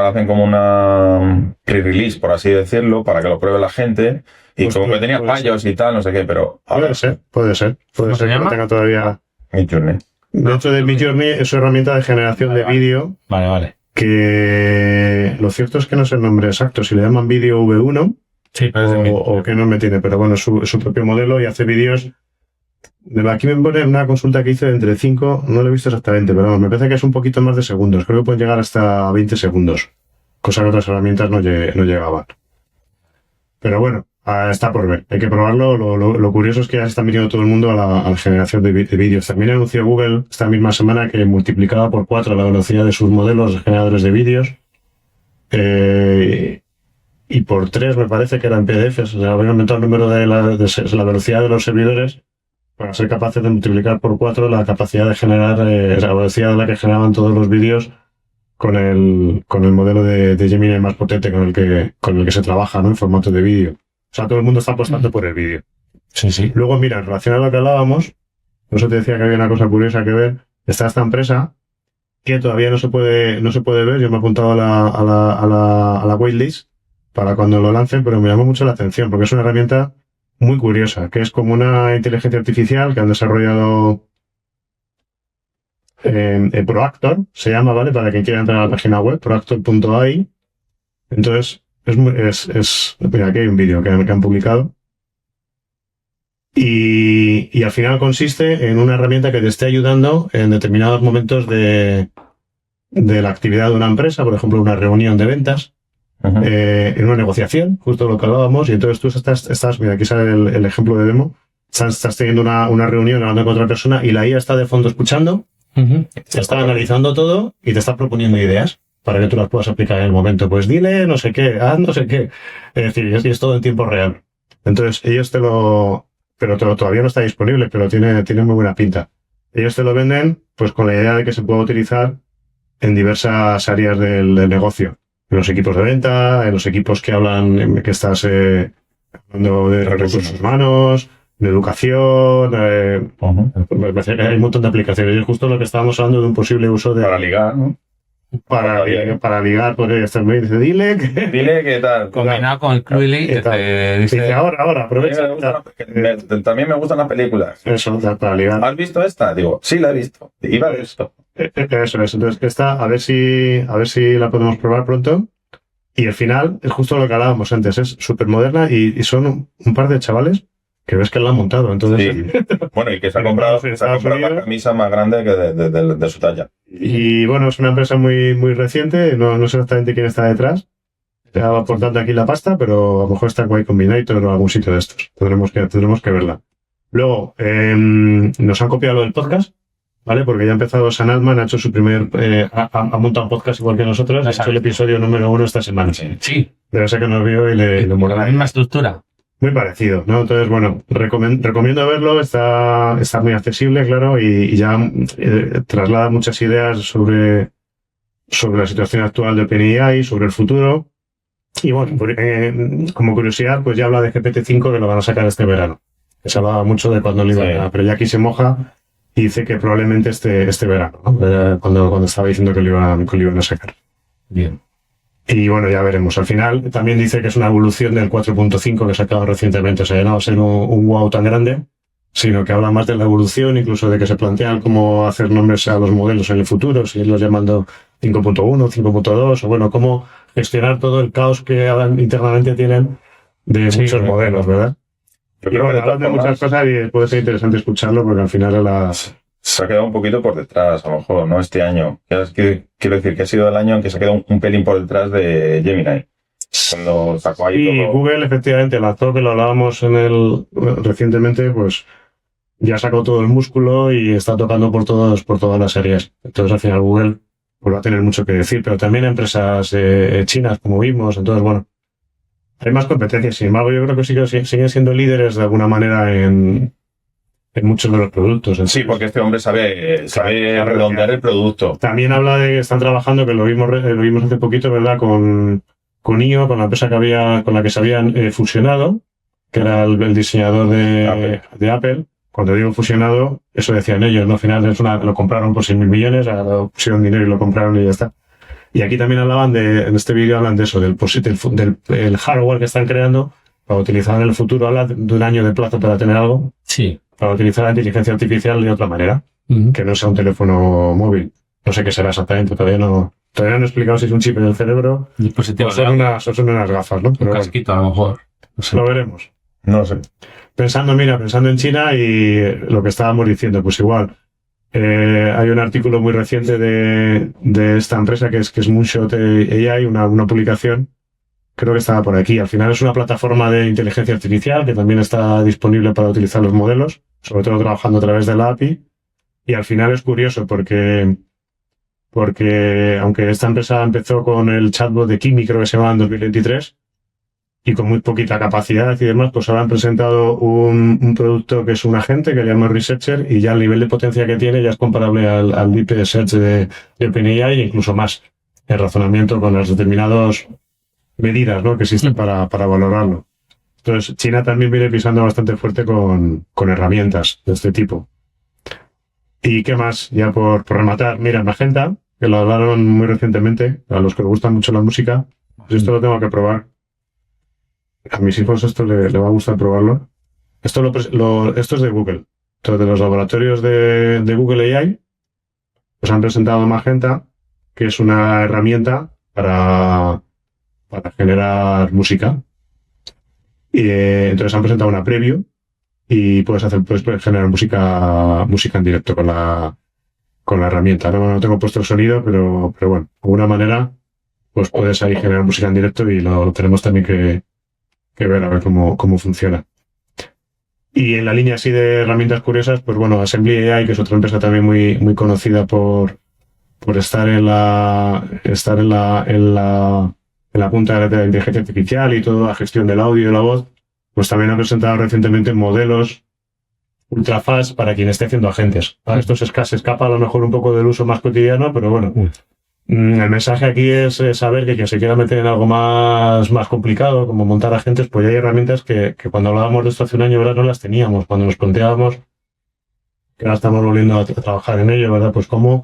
hacen como una pre-release, por así decirlo, para que lo pruebe la gente. Y pues como que tenía fallos y tal, no sé qué, pero... Puede ser. Puede ser que no tenga todavía... Midjourney. Dentro de Midjourney es su herramienta de generación de vídeo. Vale. Que lo cierto es que no sé el nombre exacto, si le llaman vídeo V1 sí, o qué nombre tiene, pero bueno, es su propio modelo y hace vídeos. Aquí me pone una consulta que hice de entre 5, no lo he visto exactamente, pero me parece que es un poquito más de segundos, creo que pueden llegar hasta 20 segundos, cosa que otras herramientas no llegaban. Pero bueno, está por ver, hay que probarlo. Lo curioso es que ya se está viniendo todo el mundo a la generación de vídeos. También anunció Google esta misma semana que multiplicaba por 4 la velocidad de sus modelos de generadores de vídeos y por 3 me parece que eran PDFs. O sea, habían aumentado el número de la velocidad de los servidores para ser capaces de multiplicar por 4 la capacidad de generar la velocidad a la que generaban todos los vídeos con el modelo de Gemini más potente con el que se trabaja, ¿no? En formato de vídeo. O sea, todo el mundo está apostando por el vídeo. Sí, sí. Luego, mira, en relación a lo que hablábamos, por eso te decía que había una cosa curiosa que ver. Está esta empresa que todavía no se puede ver. Yo me he apuntado a la waitlist para cuando lo lancen, pero me llamó mucho la atención porque es una herramienta muy curiosa, que es como una inteligencia artificial que han desarrollado Proactor, se llama, ¿vale? Para quien quiera entrar a la página web, proactor.ai. Entonces, mira, aquí hay un vídeo que han publicado. Y al final consiste en una herramienta que te esté ayudando en determinados momentos de la actividad de una empresa, por ejemplo, una reunión de ventas, en una negociación, justo lo que hablábamos, y entonces tú estás mira, aquí sale el ejemplo de demo, estás teniendo una reunión hablando con otra persona y la IA está de fondo escuchando, te está analizando todo y te está proponiendo ideas para que tú las puedas aplicar en el momento. Pues dile no sé qué, haz no sé qué. Es decir, es todo en tiempo real. Entonces ellos pero todavía no está disponible, pero tiene muy buena pinta. Ellos te lo venden pues con la idea de que se pueda utilizar en diversas áreas del negocio. En los equipos de venta, en los equipos que estás hablando de recursos humanos, de educación. Hay un montón de aplicaciones. Y es justo lo que estábamos hablando de un posible uso de... Para ligar, ¿no? Para ligar, porque está muy dice, dile que tal. Combinado con el Cluely, que te dice... ahora, aprovecha. También me gustan las películas. Eso, para ligar. ¿Has visto esta? Digo, sí, la he visto. Iba de esto. Eso es. Entonces, esta, a ver si la podemos probar pronto. Y al final, es justo lo que hablábamos antes, es súper moderna y son un par de chavales que ves que la han montado. Entonces, sí. Bueno, y que se ha comprado la camisa más grande que de su talla. Y bueno, es una empresa muy, muy reciente, no sé exactamente quién está detrás. Está aportando aquí la pasta, pero a lo mejor está en Y Combinator o algún sitio de estos. Tendremos que verla. Luego, nos han copiado lo del podcast, ¿vale? Porque ya ha empezado San Altman, ha hecho su primer... ha montado un podcast igual que nosotros, ha hecho el episodio número 1 esta semana. Sí. Debe ser que nos vio y le moló. La misma estructura. Muy parecido, ¿no? Entonces, bueno, recomiendo verlo, está muy accesible, claro, y ya traslada muchas ideas sobre la situación actual de OpenAI, sobre el futuro. Y bueno, como curiosidad, pues ya habla de GPT-5 que lo van a sacar este verano. Se hablaba mucho de cuando lo iban a, pero ya aquí se moja y dice que probablemente este verano, ¿no? Cuando estaba diciendo que lo iban a sacar. Bien. Y bueno, ya veremos. Al final también dice que es una evolución del 4.5 que se ha sacado recientemente. O sea, no va a ser un wow tan grande, sino que habla más de la evolución, incluso de que se plantean cómo hacer nombres a los modelos en el futuro, si los llamando 5.1, 5.2, o bueno, cómo gestionar todo el caos que internamente tienen de muchos modelos, ¿verdad? Yo creo que hablan de muchas cosas y puede ser interesante escucharlo porque al final se ha quedado un poquito por detrás, a lo mejor, ¿no? Este año. Quiero decir que ha sido el año en que se ha quedado un pelín por detrás de Gemini. Cuando sacó ahí todo... Google efectivamente lanzó, que lo hablábamos recientemente, pues ya sacó todo el músculo y está tocando por todas las áreas. Entonces al final Google pues, va a tener mucho que decir, pero también empresas chinas, como vimos. Entonces, bueno, hay más competencia. Sin embargo, yo creo que siguen siendo líderes de alguna manera en muchos de los productos. Sí, porque este hombre sabe redondear el producto. También habla de que están trabajando, que lo vimos hace poquito, ¿verdad? Con IO, con la empresa con la que se habían fusionado, que era el diseñador de Apple. Cuando digo fusionado, eso decían ellos, ¿no? Al final lo compraron por 6.000 millones, pusieron dinero y lo compraron y ya está. Y aquí también en este vídeo hablan de eso, del hardware que están creando para utilizar en el futuro. Habla de un año de plazo para tener algo. Sí. Para utilizar la inteligencia artificial de otra manera, que no sea un teléfono móvil. No sé qué será exactamente, todavía no he explicado si es un chip en el cerebro dispositivo o son unas gafas, ¿no? Pero un casquito a lo mejor. No sé. Lo veremos. No sé. Pensando en China y lo que estábamos diciendo, pues igual. Hay un artículo muy reciente de esta empresa que es Moonshot AI, una publicación. Creo que estaba por aquí. Al final es una plataforma de inteligencia artificial que también está disponible para utilizar los modelos, sobre todo trabajando a través de la API. Y al final es curioso porque aunque esta empresa empezó con el chatbot de Kimi, creo que se llamaba en 2023, y con muy poquita capacidad y demás, pues ahora han presentado un producto que es un agente que le llama Researcher y ya el nivel de potencia que tiene ya es comparable al Deep Search de OpenAI e incluso más. el razonamiento con las determinadas medidas, ¿no?, que existen para valorarlo. Entonces, China también viene pisando bastante fuerte con herramientas de este tipo. ¿Y qué más? Ya por rematar, mira, Magenta, que lo hablaron muy recientemente, a los que les gusta mucho la música, pues esto lo tengo que probar. A mis hijos esto le va a gustar probarlo. Esto es de Google. Entonces, de los laboratorios de Google AI, pues han presentado Magenta, que es una herramienta para generar música. Y entonces han presentado una preview y puedes generar música en directo con la herramienta. No tengo puesto el sonido, pero bueno, de alguna manera pues puedes ahí generar música en directo y lo tenemos también que ver a ver cómo funciona. Y en la línea así de herramientas curiosas, pues bueno, Assembly AI, que es otra empresa también muy conocida por estar en la punta de la inteligencia artificial y toda la gestión del audio y de la voz, pues también ha presentado recientemente modelos ultra fast para quien esté haciendo agentes. Esto se escapa a lo mejor un poco del uso más cotidiano, pero bueno, el mensaje aquí es saber que quien se quiera meter en algo más complicado, como montar agentes, pues ya hay herramientas que cuando hablábamos de esto hace un año, ¿verdad?, no las teníamos. Cuando nos planteábamos, que ahora estamos volviendo a trabajar en ello, ¿verdad?, pues cómo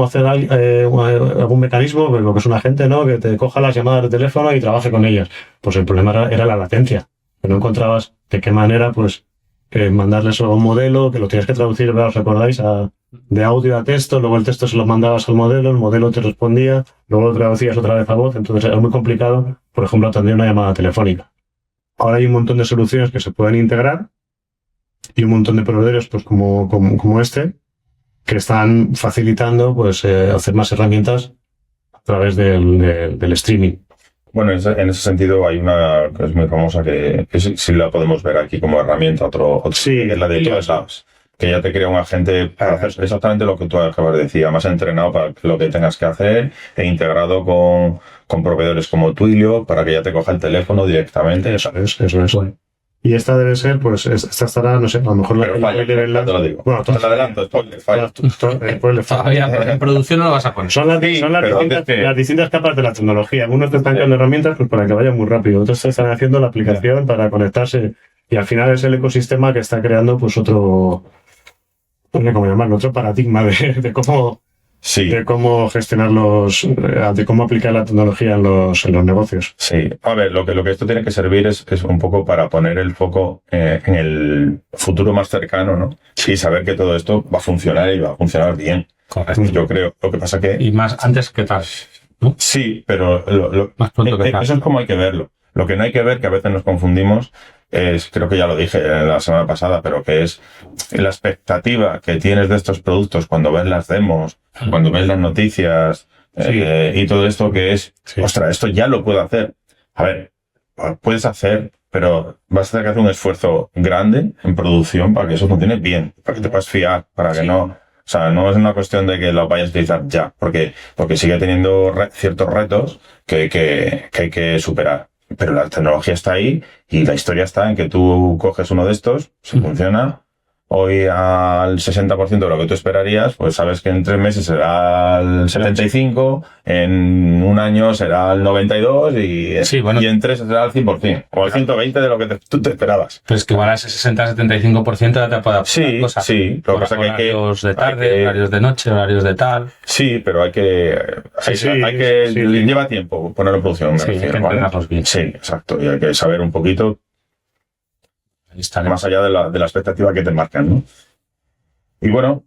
hacer algún mecanismo, lo que es un agente, ¿no?, que te coja las llamadas de teléfono y trabaje con ellas. Pues el problema era la latencia, que no encontrabas de qué manera, pues, mandarles a un modelo, que lo tienes que traducir, ¿os acordáis?, de audio a texto, luego el texto se lo mandabas al modelo, el modelo te respondía, luego lo traducías otra vez a voz, entonces era muy complicado, por ejemplo, atender una llamada telefónica. Ahora hay un montón de soluciones que se pueden integrar y un montón de proveedores, pues como este, que están facilitando pues hacer más herramientas a través del streaming. Bueno, en ese sentido hay una que es muy famosa que sí la podemos ver aquí como herramienta, otro sí, que es la de Todas Labs, que ya te crea un agente para hacer exactamente lo que tú acabas de decir, más entrenado para lo que tengas que hacer e integrado con proveedores como Twilio para que ya te coja el teléfono directamente. Eso es. Bueno. Y esta debe ser, pues, esta estará, no sé, a lo mejor te lo digo. Bueno, te lo adelanto, spoiler, falla. En producción no lo vas a poner. Son las distintas capas de la tecnología. Algunos te están creando herramientas pues para que vayan muy rápido, otros te están haciendo la aplicación para conectarse. Y al final es el ecosistema que está creando pues otro, no sé cómo llamarlo, otro paradigma de cómo... Sí. De cómo gestionar de cómo aplicar la tecnología en los negocios. Sí. A ver, lo que esto tiene que servir es un poco para poner el foco en el futuro más cercano, ¿no? Y saber que todo esto va a funcionar y va a funcionar bien. Correcto. Yo creo. Lo que pasa que... Y más antes que tal, ¿no? Sí, pero más pronto que tal. Eso es como hay que verlo. Lo que no hay que ver, que a veces nos confundimos, creo que ya lo dije la semana pasada, pero que es la expectativa que tienes de estos productos cuando ves las demos, cuando ves las noticias y todo esto que es, ostras, esto ya lo puedo hacer. A ver, puedes hacer, pero vas a tener que hacer un esfuerzo grande en producción para que eso funcione bien, para que te puedas fiar, para que no... O sea, no es una cuestión de que lo vayas a utilizar ya, porque sigue teniendo ciertos retos que hay que superar. Pero la tecnología está ahí y la historia está en que tú coges uno de estos, si funciona, hoy al 60% de lo que tú esperarías, pues sabes que en 3 meses será el 75%, en un año será el 92% y en 3 será el 100%, o el 120% de lo que tú te esperabas. Pues que igual a ese 60-75% te puede aportar cosas. Sí, lo que pasa que horarios de tarde, horarios de noche, horarios de tal. Sí, pero hay que lleva tiempo ponerlo en producción. Sí, hay que entrenarlos bien. Sí, exacto, y hay que saber un poquito más allá de la expectativa que te marcan, ¿no? Y bueno,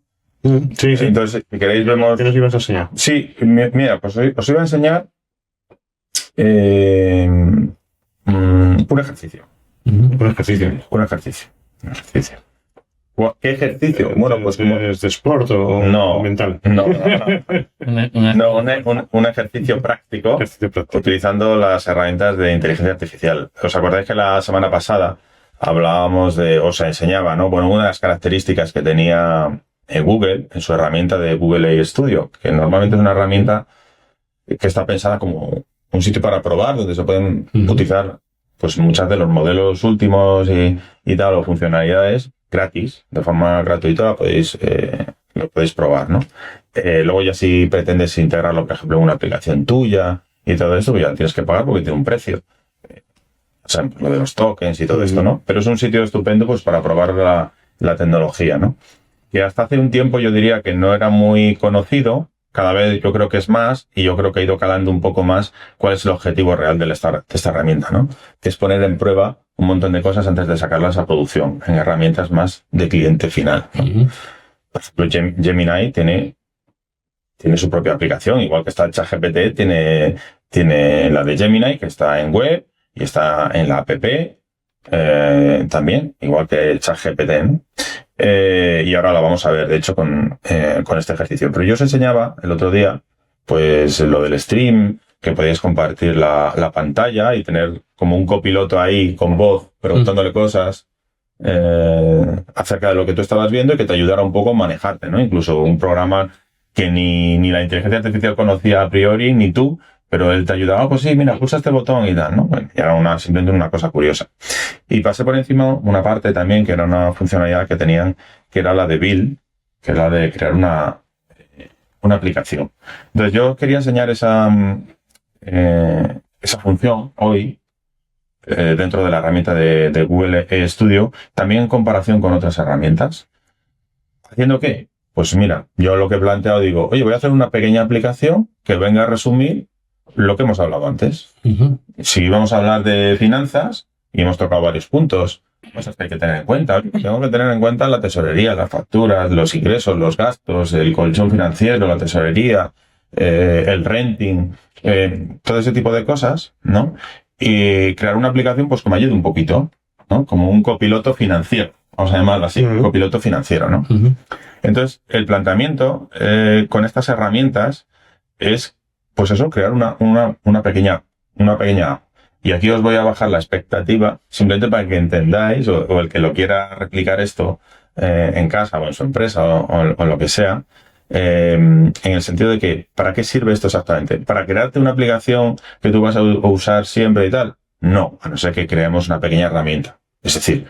sí. Entonces, si queréis vemos... ¿Qué nos ibas a enseñar? Sí, mira, pues os iba a enseñar un ejercicio. Un ejercicio. ¿Qué ejercicio? Bueno, pues ¿Es de sport o mental? No. Un ejercicio práctico utilizando las herramientas de inteligencia artificial. ¿Os acordáis que la semana pasada hablábamos os enseñaba, ¿no? Bueno, una de las características que tenía Google en su herramienta de Google AI Studio, que normalmente es una herramienta que está pensada como un sitio para probar, donde se pueden utilizar pues muchas de los modelos últimos y tal, o funcionalidades gratis, de forma gratuita, lo podéis probar, ¿no? Luego ya si pretendes integrarlo, por ejemplo, en una aplicación tuya y todo eso, pues ya tienes que pagar porque tiene un precio. O sea, lo de los tokens y todo esto, ¿no? Pero es un sitio estupendo pues para probar la tecnología, ¿no? Y hasta hace un tiempo yo diría que no era muy conocido, cada vez yo creo que es más, y yo creo que ha ido calando un poco más cuál es el objetivo real de esta herramienta, ¿no? Que es poner en prueba un montón de cosas antes de sacarlas a producción, en herramientas más de cliente final, ¿no? Por ejemplo, Gemini tiene su propia aplicación, igual que está el ChatGPT, tiene la de Gemini, que está en web, y está en la app también, igual que el ChatGPT, ¿no? Y ahora la vamos a ver, de hecho, con este ejercicio. Pero yo os enseñaba el otro día, pues, lo del stream, que podíais compartir la pantalla y tener como un copiloto ahí con voz, preguntándole cosas acerca de lo que tú estabas viendo y que te ayudara un poco a manejarte, ¿no? Incluso un programa que ni la inteligencia artificial conocía a priori, ni tú, pero él te ayudaba, pues sí, mira, pulsa este botón y tal, ¿no? Bueno, y era simplemente una cosa curiosa. Y pasé por encima una parte también, que era una funcionalidad que tenían, que era la de Build, que era la de crear una aplicación. Entonces yo quería enseñar esa función hoy, dentro de la herramienta de Google Studio, también en comparación con otras herramientas. ¿Haciendo qué? Pues mira, yo lo que he planteado digo, oye, voy a hacer una pequeña aplicación que venga a resumir lo que hemos hablado antes. Si vamos a hablar de finanzas y hemos tocado varios puntos, cosas que hay que tener en cuenta. Tengo que tener en cuenta la tesorería, las facturas, los ingresos, los gastos, el colchón financiero, la tesorería, el renting, todo ese tipo de cosas, ¿no? Y crear una aplicación pues que me ayude un poquito, ¿no? Como un copiloto financiero, vamos a llamarlo así, un copiloto financiero, ¿no? Entonces, el planteamiento con estas herramientas es, pues eso, crear una pequeña app. Y aquí os voy a bajar la expectativa, simplemente para que entendáis, o el que lo quiera replicar esto en casa o en su empresa o lo que sea, en el sentido de que, ¿para qué sirve esto exactamente? ¿Para crearte una aplicación que tú vas a usar siempre y tal? No, a no ser que creemos una pequeña herramienta. Es decir,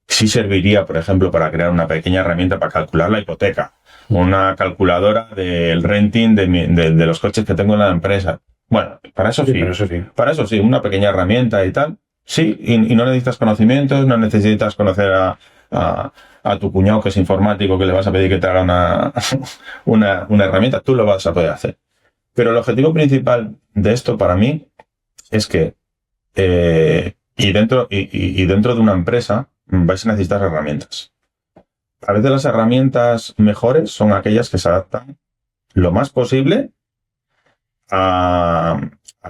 sí serviría, por ejemplo, para crear una pequeña herramienta para calcular la hipoteca, una calculadora del renting de los coches que tengo en la empresa. Bueno, para eso sí. Para eso sí, una pequeña herramienta y tal. Sí, y no necesitas conocimientos, no necesitas conocer a tu cuñado que es informático, que le vas a pedir que te haga una herramienta. Tú lo vas a poder hacer. Pero el objetivo principal de esto para mí es que dentro de una empresa vais a necesitar herramientas. A veces las herramientas mejores son aquellas que se adaptan lo más posible a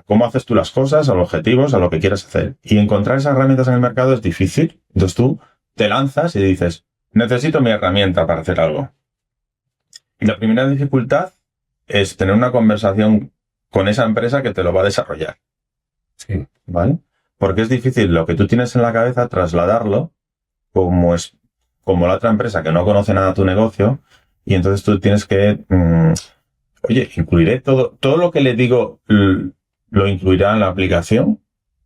cómo haces tú las cosas, a los objetivos, a lo que quieres hacer. Y encontrar esas herramientas en el mercado es difícil. Entonces tú te lanzas y dices, necesito mi herramienta para hacer algo. Y la primera dificultad es tener una conversación con esa empresa que te lo va a desarrollar. Sí. ¿Vale? Porque es difícil lo que tú tienes en la cabeza trasladarlo como la otra empresa que no conoce nada de tu negocio, y entonces tú tienes que, oye, incluiré todo lo que le digo, lo incluirá en la aplicación,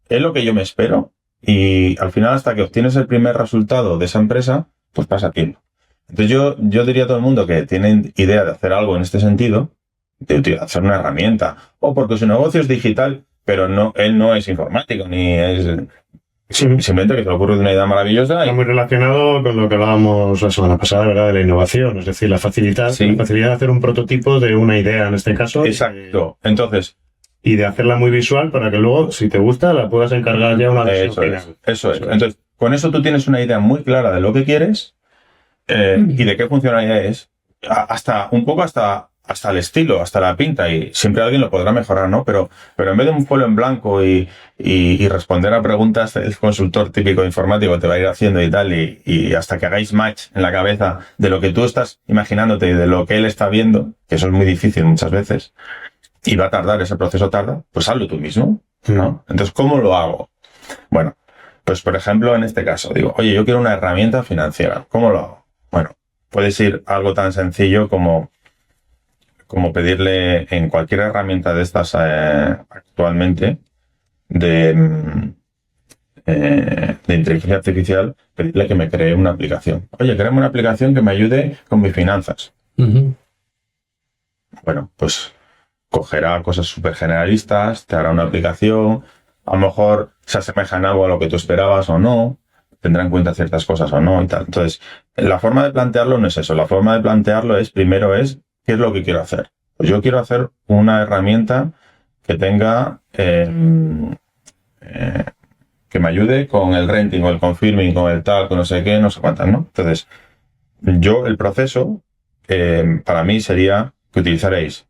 es lo que yo me espero, y al final hasta que obtienes el primer resultado de esa empresa, pues pasa tiempo. Entonces yo diría a todo el mundo que tiene idea de hacer algo en este sentido, de hacer una herramienta, o porque su negocio es digital, pero él no es informático, ni es... Simplemente que se le ocurre una idea maravillosa. Está muy relacionado con lo que hablábamos la semana pasada, ¿verdad? De la innovación, es decir, la facilidad de hacer un prototipo de una idea, en este caso. Exacto. Entonces... Y de hacerla muy visual para que luego, si te gusta, la puedas encargar ya a una versión final. Eso es. Entonces, con eso tú tienes una idea muy clara de lo que quieres y de qué funcionalidad es. Hasta el estilo, hasta la pinta, y siempre alguien lo podrá mejorar, ¿no? Pero en vez de un folio en blanco y responder a preguntas, el consultor típico informático te va a ir haciendo y tal, y hasta que hagáis match en la cabeza de lo que tú estás imaginándote y de lo que él está viendo, que eso es muy difícil muchas veces, y va a tardar, ese proceso tarda, pues hazlo tú mismo, ¿no? Entonces, ¿cómo lo hago? Bueno, pues por ejemplo, en este caso, digo, oye, yo quiero una herramienta financiera, ¿cómo lo hago? Bueno, puedes ir a algo tan sencillo como pedirle en cualquier herramienta de estas actualmente de inteligencia artificial, pedirle que me cree una aplicación. Oye, créame una aplicación que me ayude con mis finanzas. Bueno, pues cogerá cosas súper generalistas, te hará una aplicación, a lo mejor se asemeja en algo a lo que tú esperabas o no, tendrá en cuenta ciertas cosas o no y tal. Entonces, la forma de plantearlo no es eso. La forma de plantearlo es, primero es, ¿qué es lo que quiero hacer? Pues yo quiero hacer una herramienta que tenga, que me ayude con el renting, con el confirming, con el tal, con no sé qué, no sé cuántas, ¿no? Entonces, el proceso, para mí sería que utilizaréis,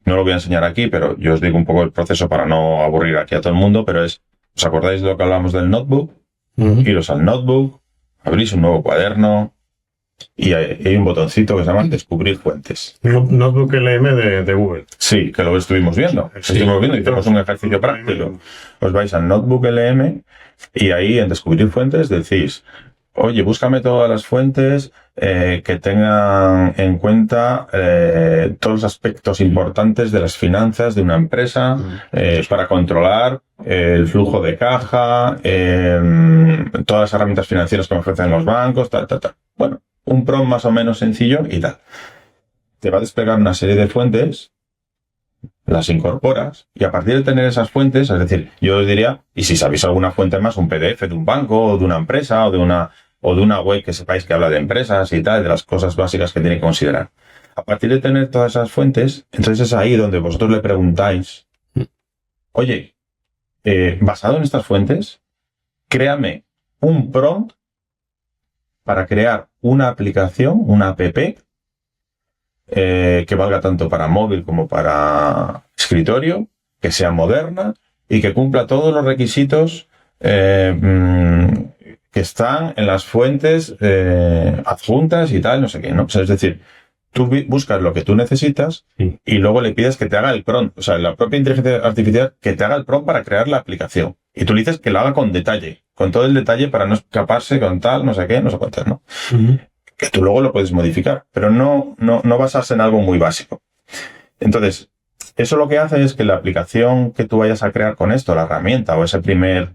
no lo voy a enseñar aquí, pero yo os digo un poco el proceso para no aburrir aquí a todo el mundo, pero ¿os acordáis de lo que hablamos del notebook? Iros al notebook, abrís un nuevo cuaderno y hay un botoncito que se llama Descubrir fuentes. Notebook LM de Google. Sí, que lo estuvimos viendo. Estuvimos viendo y hacemos un ejercicio práctico. Os vais al Notebook LM y ahí en Descubrir fuentes decís, oye, búscame todas las fuentes que tengan en cuenta todos los aspectos importantes de las finanzas de una empresa para controlar el flujo de caja, todas las herramientas financieras que me ofrecen los bancos, tal. Bueno, un prompt más o menos sencillo y tal. Te va a desplegar una serie de fuentes, las incorporas y a partir de tener esas fuentes, es decir, yo os diría, y si sabéis alguna fuente más, un PDF de un banco o de una empresa o de una web que sepáis que habla de empresas y tal, de las cosas básicas que tiene que considerar. A partir de tener todas esas fuentes, entonces es ahí donde vosotros le preguntáis, oye, basado en estas fuentes, créame un prompt para crear una aplicación, una app, que valga tanto para móvil como para escritorio, que sea moderna y que cumpla todos los requisitos que están en las fuentes adjuntas y tal, no sé qué, ¿no? O sea, es decir, tú buscas lo que tú necesitas y luego le pides que te haga el prompt, o sea, la propia inteligencia artificial que te haga el prompt para crear la aplicación. Y tú le dices que lo haga con detalle, con todo el detalle para no escaparse con tal, no sé qué, no sé cuántas, ¿no? Que tú luego lo puedes modificar, pero no basarse en algo muy básico. Entonces, eso lo que hace es que la aplicación que tú vayas a crear con esto, la herramienta o esa primera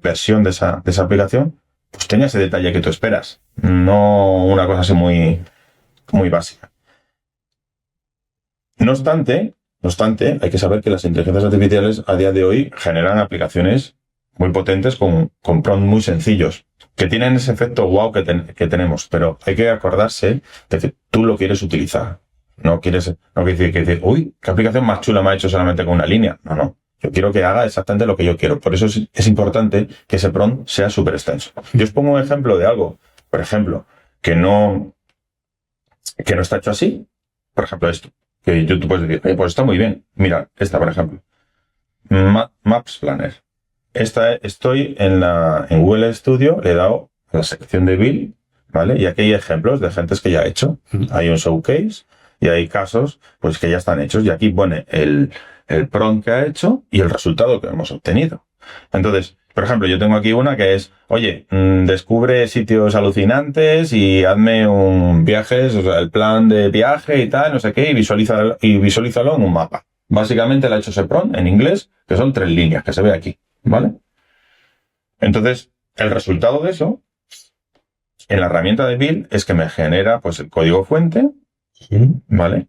versión de esa aplicación, pues tenga ese detalle que tú esperas, no una cosa así muy, muy básica. No obstante, hay que saber que las inteligencias artificiales a día de hoy generan aplicaciones muy potentes con prompts muy sencillos, que tienen ese efecto wow que tenemos, pero hay que acordarse de que tú lo quieres utilizar. No quieres decir, uy, qué aplicación más chula me ha hecho solamente con una línea. No. Yo quiero que haga exactamente lo que yo quiero. Por eso es importante que ese prompt sea súper extenso. Yo os pongo un ejemplo de algo, por ejemplo, que no está hecho así. Por ejemplo, esto. Que tú puedes decir, pues está muy bien. Mira, esta, por ejemplo. Maps Planner. Estoy en Google Studio, le he dado a la sección de Bill, ¿vale? Y aquí hay ejemplos de gentes que ya ha hecho. Hay un showcase y hay casos, pues, que ya están hechos. Y aquí pone el prompt que ha hecho y el resultado que hemos obtenido. Entonces, por ejemplo, yo tengo aquí una que es, oye, descubre sitios alucinantes y hazme un viaje, o sea, el plan de viaje y tal, no sé qué, y visualízalo en un mapa. Básicamente le ha hecho ese prompt en inglés, que son 3 líneas, que se ve aquí, ¿vale? Entonces, el resultado de eso, en la herramienta de Build, es que me genera, pues, el código fuente, ¿vale?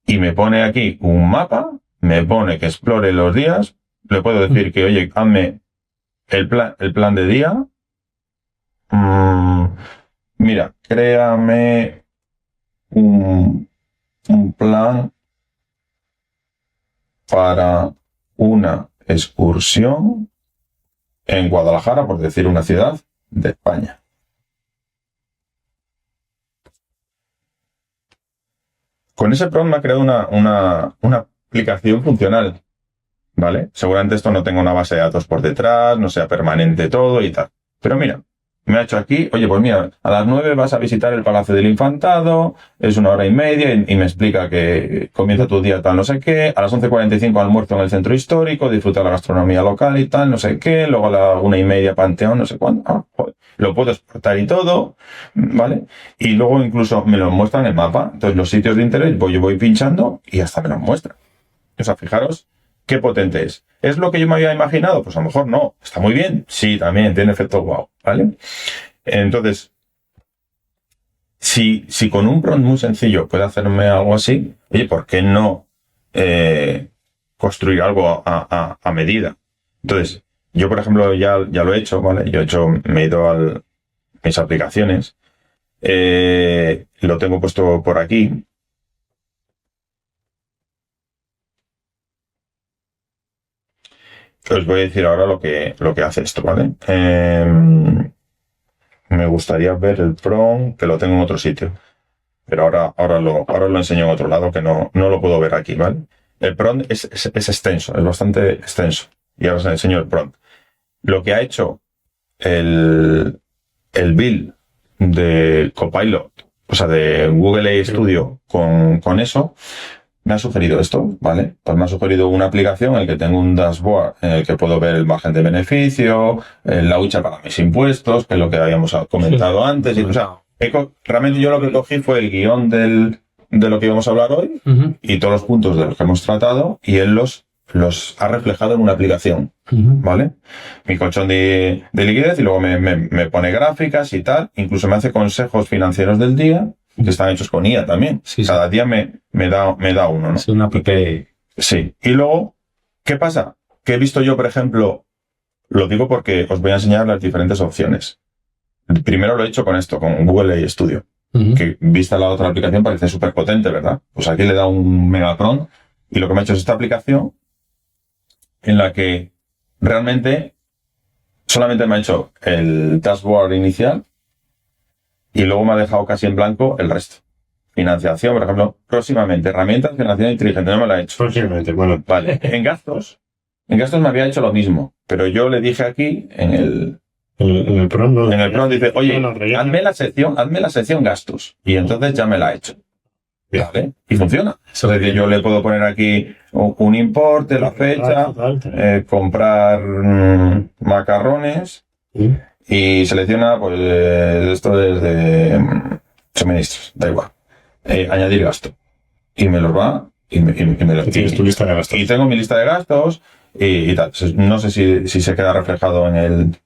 Y me pone aquí un mapa, me pone que explore los días, le puedo decir que, oye, hazme el plan de día. Mira, créame un plan para una excursión en Guadalajara, por decir una ciudad de España. Con ese prompt me ha creado una aplicación funcional, ¿vale? Seguramente esto no tenga una base de datos por detrás, no sea permanente todo y tal. Pero mira, me ha hecho aquí, oye, pues mira, a las 9 vas a visitar el Palacio del Infantado, es 1h30 y me explica que comienza tu día tal no sé qué, a las 11:45 almuerzo en el centro histórico, disfruta la gastronomía local y tal, no sé qué, luego a la 1:30 Panteón, no sé cuándo, joder, lo puedo exportar y todo, ¿vale? Y luego incluso me lo muestra en el mapa, entonces los sitios de interés, yo voy pinchando y hasta me los muestra. O sea, fijaros qué potente es. ¿Es lo que yo me había imaginado? Pues a lo mejor no. ¿Está muy bien? Sí, también tiene efecto wow, ¿vale? Entonces, Si con un prompt muy sencillo puede hacerme algo así, oye, ¿por qué no construir algo a medida? Entonces, yo, por ejemplo, ya lo he hecho, ¿vale? Me he ido a mis aplicaciones, lo tengo puesto por aquí. Os voy a decir ahora lo que hace esto, ¿vale? Me gustaría ver el prompt, que lo tengo en otro sitio. Pero ahora lo enseño en otro lado, que no lo puedo ver aquí, ¿vale? El prompt es extenso, es bastante extenso. Y ahora os enseño el prompt. Lo que ha hecho el build de Copilot, o sea, de Google AI Studio con eso, me ha sugerido esto, ¿vale? Pues me ha sugerido una aplicación en la que tengo un dashboard en el que puedo ver el margen de beneficio, la hucha para mis impuestos, que es lo que habíamos comentado antes. Y, o sea, realmente yo lo que cogí fue el guión de lo que íbamos a hablar hoy y todos los puntos de los que hemos tratado, y él los ha reflejado en una aplicación, ¿vale? Mi colchón de liquidez, y luego me pone gráficas y tal, incluso me hace consejos financieros del día, que están hechos con IA también. Sí, cada día me da uno, ¿no? Es una app. Sí. Y luego, ¿qué pasa? Que he visto yo, por ejemplo, lo digo porque os voy a enseñar las diferentes opciones. Primero lo he hecho con esto, con Google AI Studio, que vista la otra aplicación parece súper potente, ¿verdad? Pues aquí le da un mega prompt, y lo que me ha hecho es esta aplicación en la que realmente solamente me ha hecho el dashboard inicial y luego me ha dejado casi en blanco el resto. Financiación, por ejemplo, próximamente, herramientas de financiación inteligente, no me la ha hecho. Próximamente, bueno. Vale, en gastos me había hecho lo mismo, pero yo le dije aquí en el prompt dice, oye, hazme la sección gastos, y entonces ya me la ha hecho. ¿Vale? Y funciona. Es decir, yo le puedo poner aquí un importe, la fecha, comprar macarrones, y selecciona, pues, esto desde suministros, da igual. Añadir gasto. Y me los va, y me lo tienes tu lista de gastos. Y tengo mi lista de gastos, y tal. No sé si se queda reflejado en el...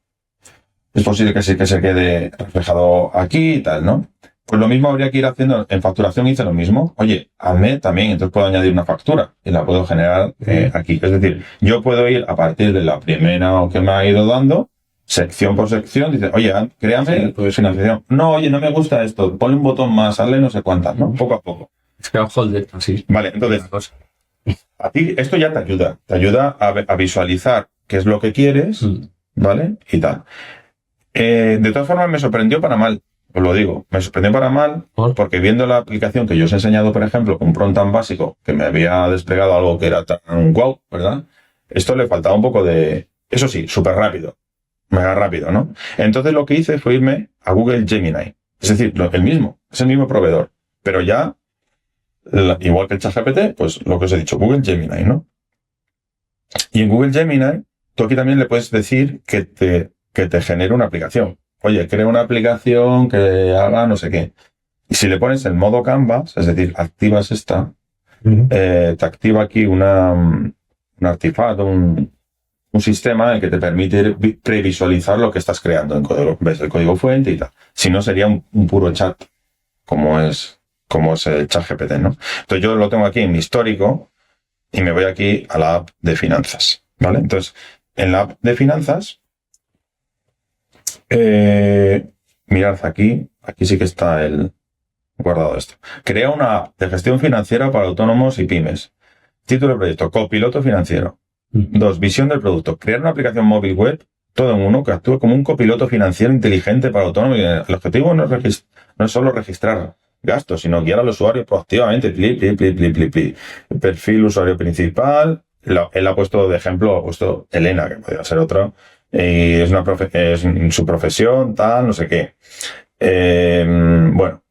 Es posible que sí que se quede reflejado aquí y tal, ¿no? Pues lo mismo habría que ir haciendo en facturación. Hice lo mismo. Oye, hazme también, entonces puedo añadir una factura y la puedo generar aquí. Es decir, yo puedo ir a partir de la primera que me ha ido dando, sección por sección, dice, oye, créame financiación. No, oye, no me gusta esto, ponle un botón más, hazle no sé cuántas, ¿no? Poco a poco. Es que holder, así. Vale, entonces, a ti esto ya te ayuda a visualizar qué es lo que quieres, ¿vale? Y tal. De todas formas, me sorprendió para mal. Os lo digo, me sorprendió para mal, porque viendo la aplicación que yo os he enseñado, por ejemplo, con un prompt tan básico, que me había desplegado algo que era tan guau, ¿verdad? Esto le faltaba un poco de... Eso sí, súper rápido, mega rápido, ¿no? Entonces lo que hice fue irme a Google Gemini. Es decir, es el mismo proveedor, pero ya, igual que el ChatGPT, pues lo que os he dicho, Google Gemini, ¿no? Y en Google Gemini, tú aquí también le puedes decir que te genere una aplicación. Oye, crea una aplicación que haga no sé qué. Y si le pones el modo Canvas, es decir, activas esta, te activa aquí un artefacto, un sistema en el que te permite previsualizar lo que estás creando en código. Ves el código fuente y tal. Si no, sería un puro chat, como es el ChatGPT, ¿no? Entonces yo lo tengo aquí en mi histórico y me voy aquí a la app de finanzas, ¿vale? Entonces, en la app de finanzas, mirad aquí sí que está el guardado esto. Crea una app de gestión financiera para autónomos y pymes. Título del proyecto, copiloto financiero. 2, visión del producto. Crear una aplicación móvil web, todo en uno, que actúe como un copiloto financiero inteligente para autónomos. El objetivo no es solo registrar gastos, sino guiar al usuario proactivamente. Perfil usuario principal. Él ha puesto de ejemplo, ha puesto Elena, que podría ser otra. Y es su profesión, tal, no sé qué. Bueno,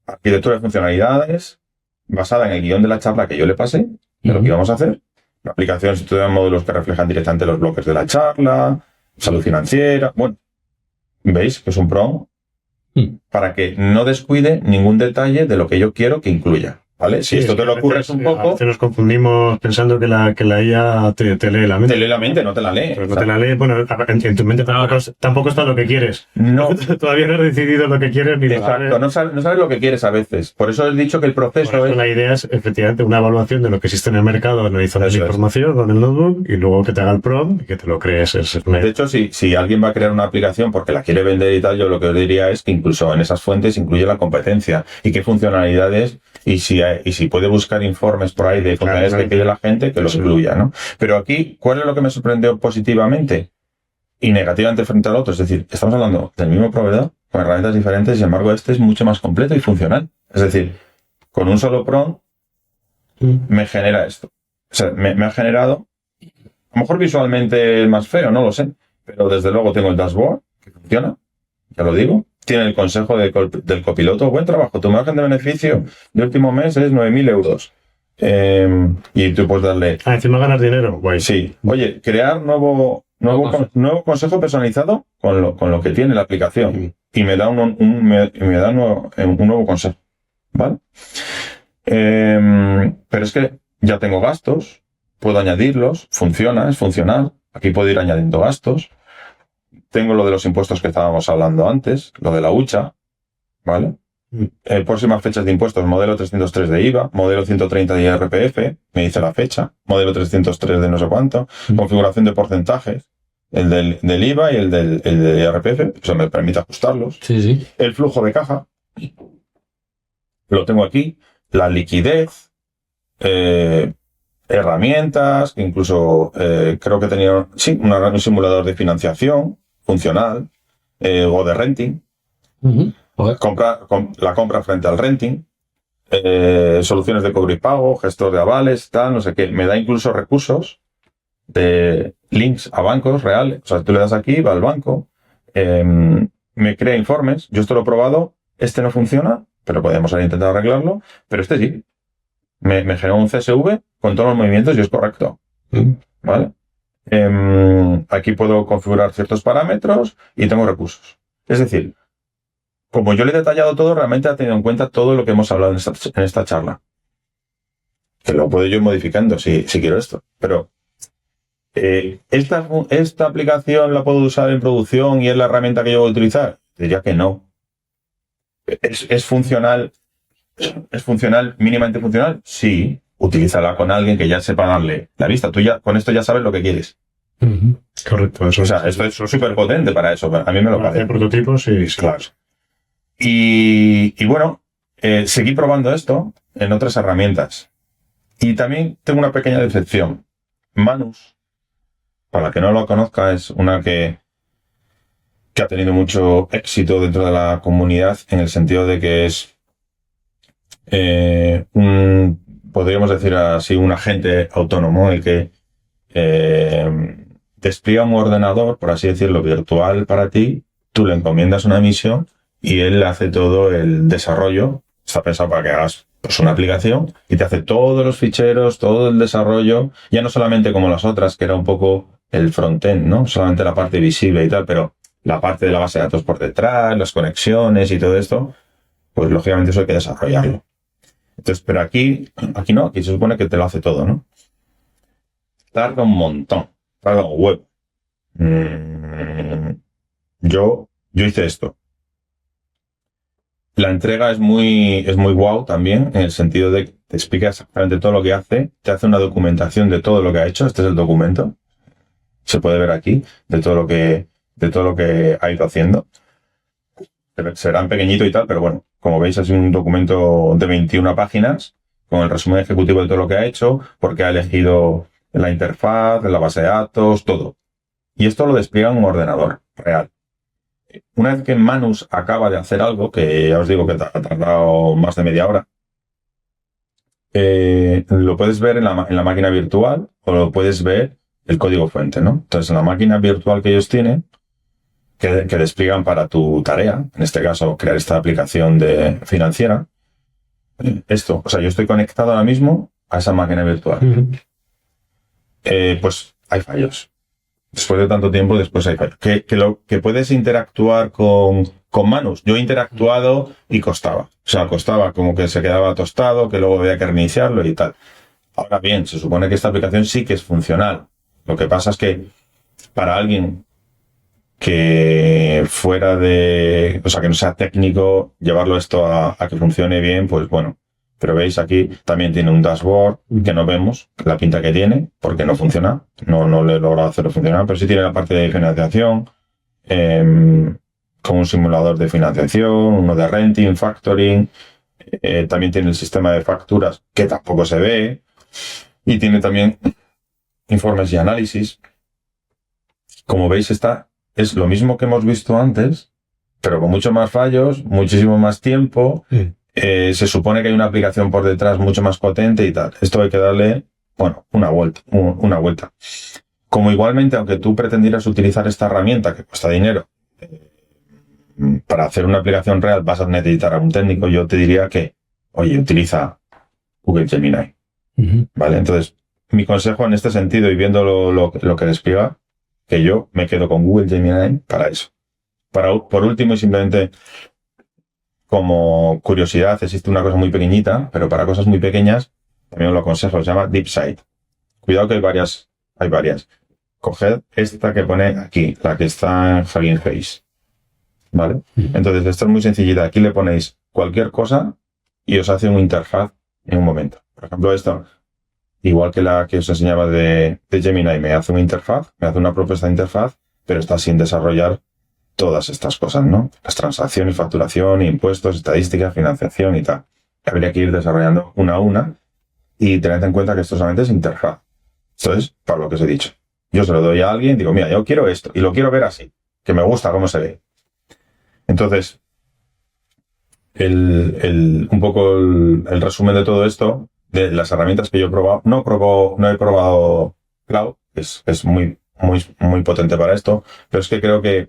arquitectura de funcionalidades basada en el guión de la charla que yo le pasé, de lo que íbamos a hacer. La aplicación estudia módulos que reflejan directamente los bloques de la charla, salud financiera. Bueno, veis que es un prompt para que no descuide ningún detalle de lo que yo quiero que incluya. ¿vale? Si esto te lo ocurres un poco... A veces nos confundimos pensando que la IA te lee la mente. Te lee la mente, no te la lee. Pero no te la lee, bueno, en tu mente tampoco está lo que quieres. No. Todavía no has decidido lo que quieres ni lo sabes. Exacto, no sabes lo que quieres a veces. Por eso he dicho que el proceso es... La idea es, efectivamente, una evaluación de lo que existe en el mercado, analizando la información con el notebook y luego que te haga el prompt y que te lo crees. De hecho, si alguien va a crear una aplicación porque la quiere vender y tal, yo lo que os diría es que incluso en esas fuentes incluye la competencia y qué funcionalidades y si puede buscar informes por ahí de funcionalidades que pide la gente, que los incluya, ¿no? Pero aquí, ¿cuál es lo que me sorprendió positivamente y negativamente frente al otro? Es decir, estamos hablando del mismo proveedor con herramientas diferentes y sin embargo este es mucho más completo y funcional. Es decir, con un solo prompt me genera esto. O sea, me ha generado, a lo mejor visualmente es más feo, no lo sé, pero desde luego tengo el dashboard que funciona, ya lo digo. Tiene el consejo del copiloto. Buen trabajo, tu margen de beneficio de último mes es 9.000 euros. Y tú puedes darle... encima ganas dinero. Guay. Sí. Oye, crear nuevo consejo personalizado con lo que tiene la aplicación. Y me da un nuevo consejo. ¿Vale? Pero es que ya tengo gastos, puedo añadirlos, es funcional. Aquí puedo ir añadiendo gastos. Tengo lo de los impuestos que estábamos hablando antes, lo de la hucha, ¿vale? Próximas fechas de impuestos, modelo 303 de IVA, modelo 130 de IRPF, me dice la fecha, modelo 303 de no sé cuánto, configuración de porcentajes, el del IVA y el del IRPF, o sea, me permite ajustarlos. Sí. El flujo de caja, lo tengo aquí, la liquidez, herramientas, incluso creo que tenía un simulador de financiación funcional, o de renting, la compra frente al renting, soluciones de cobro y pago, gestor de avales, tal, no sé qué. Me da incluso recursos de links a bancos reales. O sea, tú le das aquí, va al banco, me crea informes. Yo esto lo he probado, este no funciona, pero podemos haber intentado arreglarlo, pero este sí. Me generó un CSV con todos los movimientos y es correcto. ¿Vale? Aquí puedo configurar ciertos parámetros y tengo recursos. Es decir, como yo le he detallado todo, realmente ha tenido en cuenta todo lo que hemos hablado en esta charla. Que lo puedo yo ir modificando si quiero esto. Pero ¿esta aplicación la puedo usar en producción y es la herramienta que yo voy a utilizar? Diría que no. ¿Es funcional? ¿Es funcional, mínimamente funcional? Sí. Utilízala con alguien que ya sepa darle la vista. Tú ya, con esto ya sabes lo que quieres. Correcto. Eso. O sea, esto es súper potente para eso. A mí me lo parece. Hacer prototipos, sí. Claro. Y bueno, seguí probando esto en otras herramientas. Y también tengo una pequeña decepción. Manus, para la que no lo conozca, es una que ha tenido mucho éxito dentro de la comunidad en el sentido de que es podríamos decir así, un agente autónomo, el que despliega un ordenador, por así decirlo, virtual para ti, tú le encomiendas una misión y él hace todo el desarrollo. Está pensado para que hagas pues una aplicación y te hace todos los ficheros, todo el desarrollo, ya no solamente como las otras, que era un poco el frontend, ¿no? Solamente la parte visible y tal, pero la parte de la base de datos por detrás, las conexiones y todo esto, pues lógicamente eso hay que desarrollarlo. Entonces, pero aquí no, aquí se supone que te lo hace todo, ¿no? Tarda un montón, tarda un huevo. Yo hice esto. La entrega es muy guau también, en el sentido de que te explica exactamente todo lo que hace, te hace una documentación de todo lo que ha hecho. Este es el documento. Se puede ver aquí, de todo lo que ha ido haciendo. Será en pequeñito y tal, pero bueno, como veis es un documento de 21 páginas con el resumen ejecutivo de todo lo que ha hecho, porque ha elegido la interfaz, la base de datos, todo. Y esto lo despliega en un ordenador real. Una vez que Manus acaba de hacer algo, que ya os digo que ha tardado más de media hora, lo puedes ver en la máquina virtual o lo puedes ver el código fuente, ¿no? Entonces, en la máquina virtual que ellos tienen, que despliegan para tu tarea, en este caso, crear esta aplicación financiera, esto, o sea, yo estoy conectado ahora mismo a esa máquina virtual. Pues hay fallos. Después de tanto tiempo, después hay fallos. Que puedes interactuar con con Manus. Yo he interactuado y costaba. O sea, costaba como que se quedaba tostado, que luego había que reiniciarlo y tal. Ahora bien, se supone que esta aplicación sí que es funcional. Lo que pasa es que para alguien que fuera de... O sea, que no sea técnico, llevarlo esto a que funcione bien, pues bueno. Pero veis aquí, también tiene un dashboard que no vemos la pinta que tiene, porque no funciona. No le he logrado hacerlo funcionar, pero sí tiene la parte de financiación, con un simulador de financiación, uno de renting, factoring. También tiene el sistema de facturas, que tampoco se ve. Y tiene también informes y análisis. Como veis, es lo mismo que hemos visto antes, pero con muchos más fallos, muchísimo más tiempo. Se supone que hay una aplicación por detrás mucho más potente y tal. Esto hay que darle, bueno, una vuelta. Como igualmente, aunque tú pretendieras utilizar esta herramienta que cuesta dinero, para hacer una aplicación real vas a necesitar a un técnico, yo te diría que, oye, utiliza Google Gemini. ¿Vale? Entonces, mi consejo en este sentido, y viendo lo que despliega, que yo me quedo con Google Gemini para eso. Por último, y simplemente como curiosidad, existe una cosa muy pequeñita, pero para cosas muy pequeñas, también os lo aconsejo, se llama DeepSight. Cuidado que hay varias. Coged esta que pone aquí, la que está en Hugging Face. ¿Vale? Entonces, esta es muy sencillita. Aquí le ponéis cualquier cosa y os hace una interfaz en un momento. Por ejemplo, esto, igual que la que os enseñaba de Gemini, me hace una propuesta de interfaz, pero está sin desarrollar todas estas cosas, ¿no? Las transacciones, facturación, impuestos, estadísticas, financiación y tal. Habría que ir desarrollando una a una y tened en cuenta que esto solamente es interfaz. Esto es para lo que os he dicho. Yo se lo doy a alguien, digo, mira, yo quiero esto y lo quiero ver así, que me gusta cómo se ve. Entonces, un poco el resumen de todo esto, de las herramientas que yo he probado, no he probado Cloud, es muy potente para esto, pero es que creo que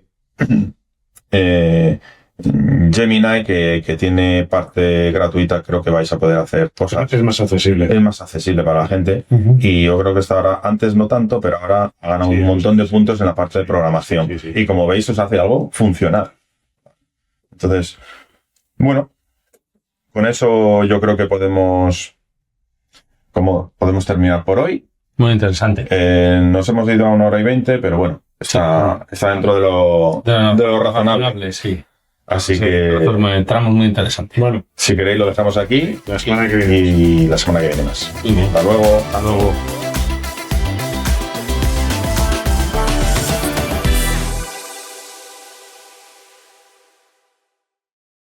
Gemini, que tiene parte gratuita, creo que vais a poder hacer cosas. Es más accesible. Es más accesible para la gente. Y yo creo que está ahora, antes no tanto, pero ahora ha ganado un montón de puntos en la parte de programación. Sí. Y como veis, os hace algo funcional. Entonces, bueno, con eso yo creo que podemos terminar por hoy. Muy interesante. Nos hemos ido a 1 hora y 20, pero bueno, está dentro de lo razonable. Sí. Así que entramos muy interesante. Bueno, si queréis lo dejamos aquí la semana que viene. y la semana que viene más. Muy bien. Hasta luego. Hasta luego.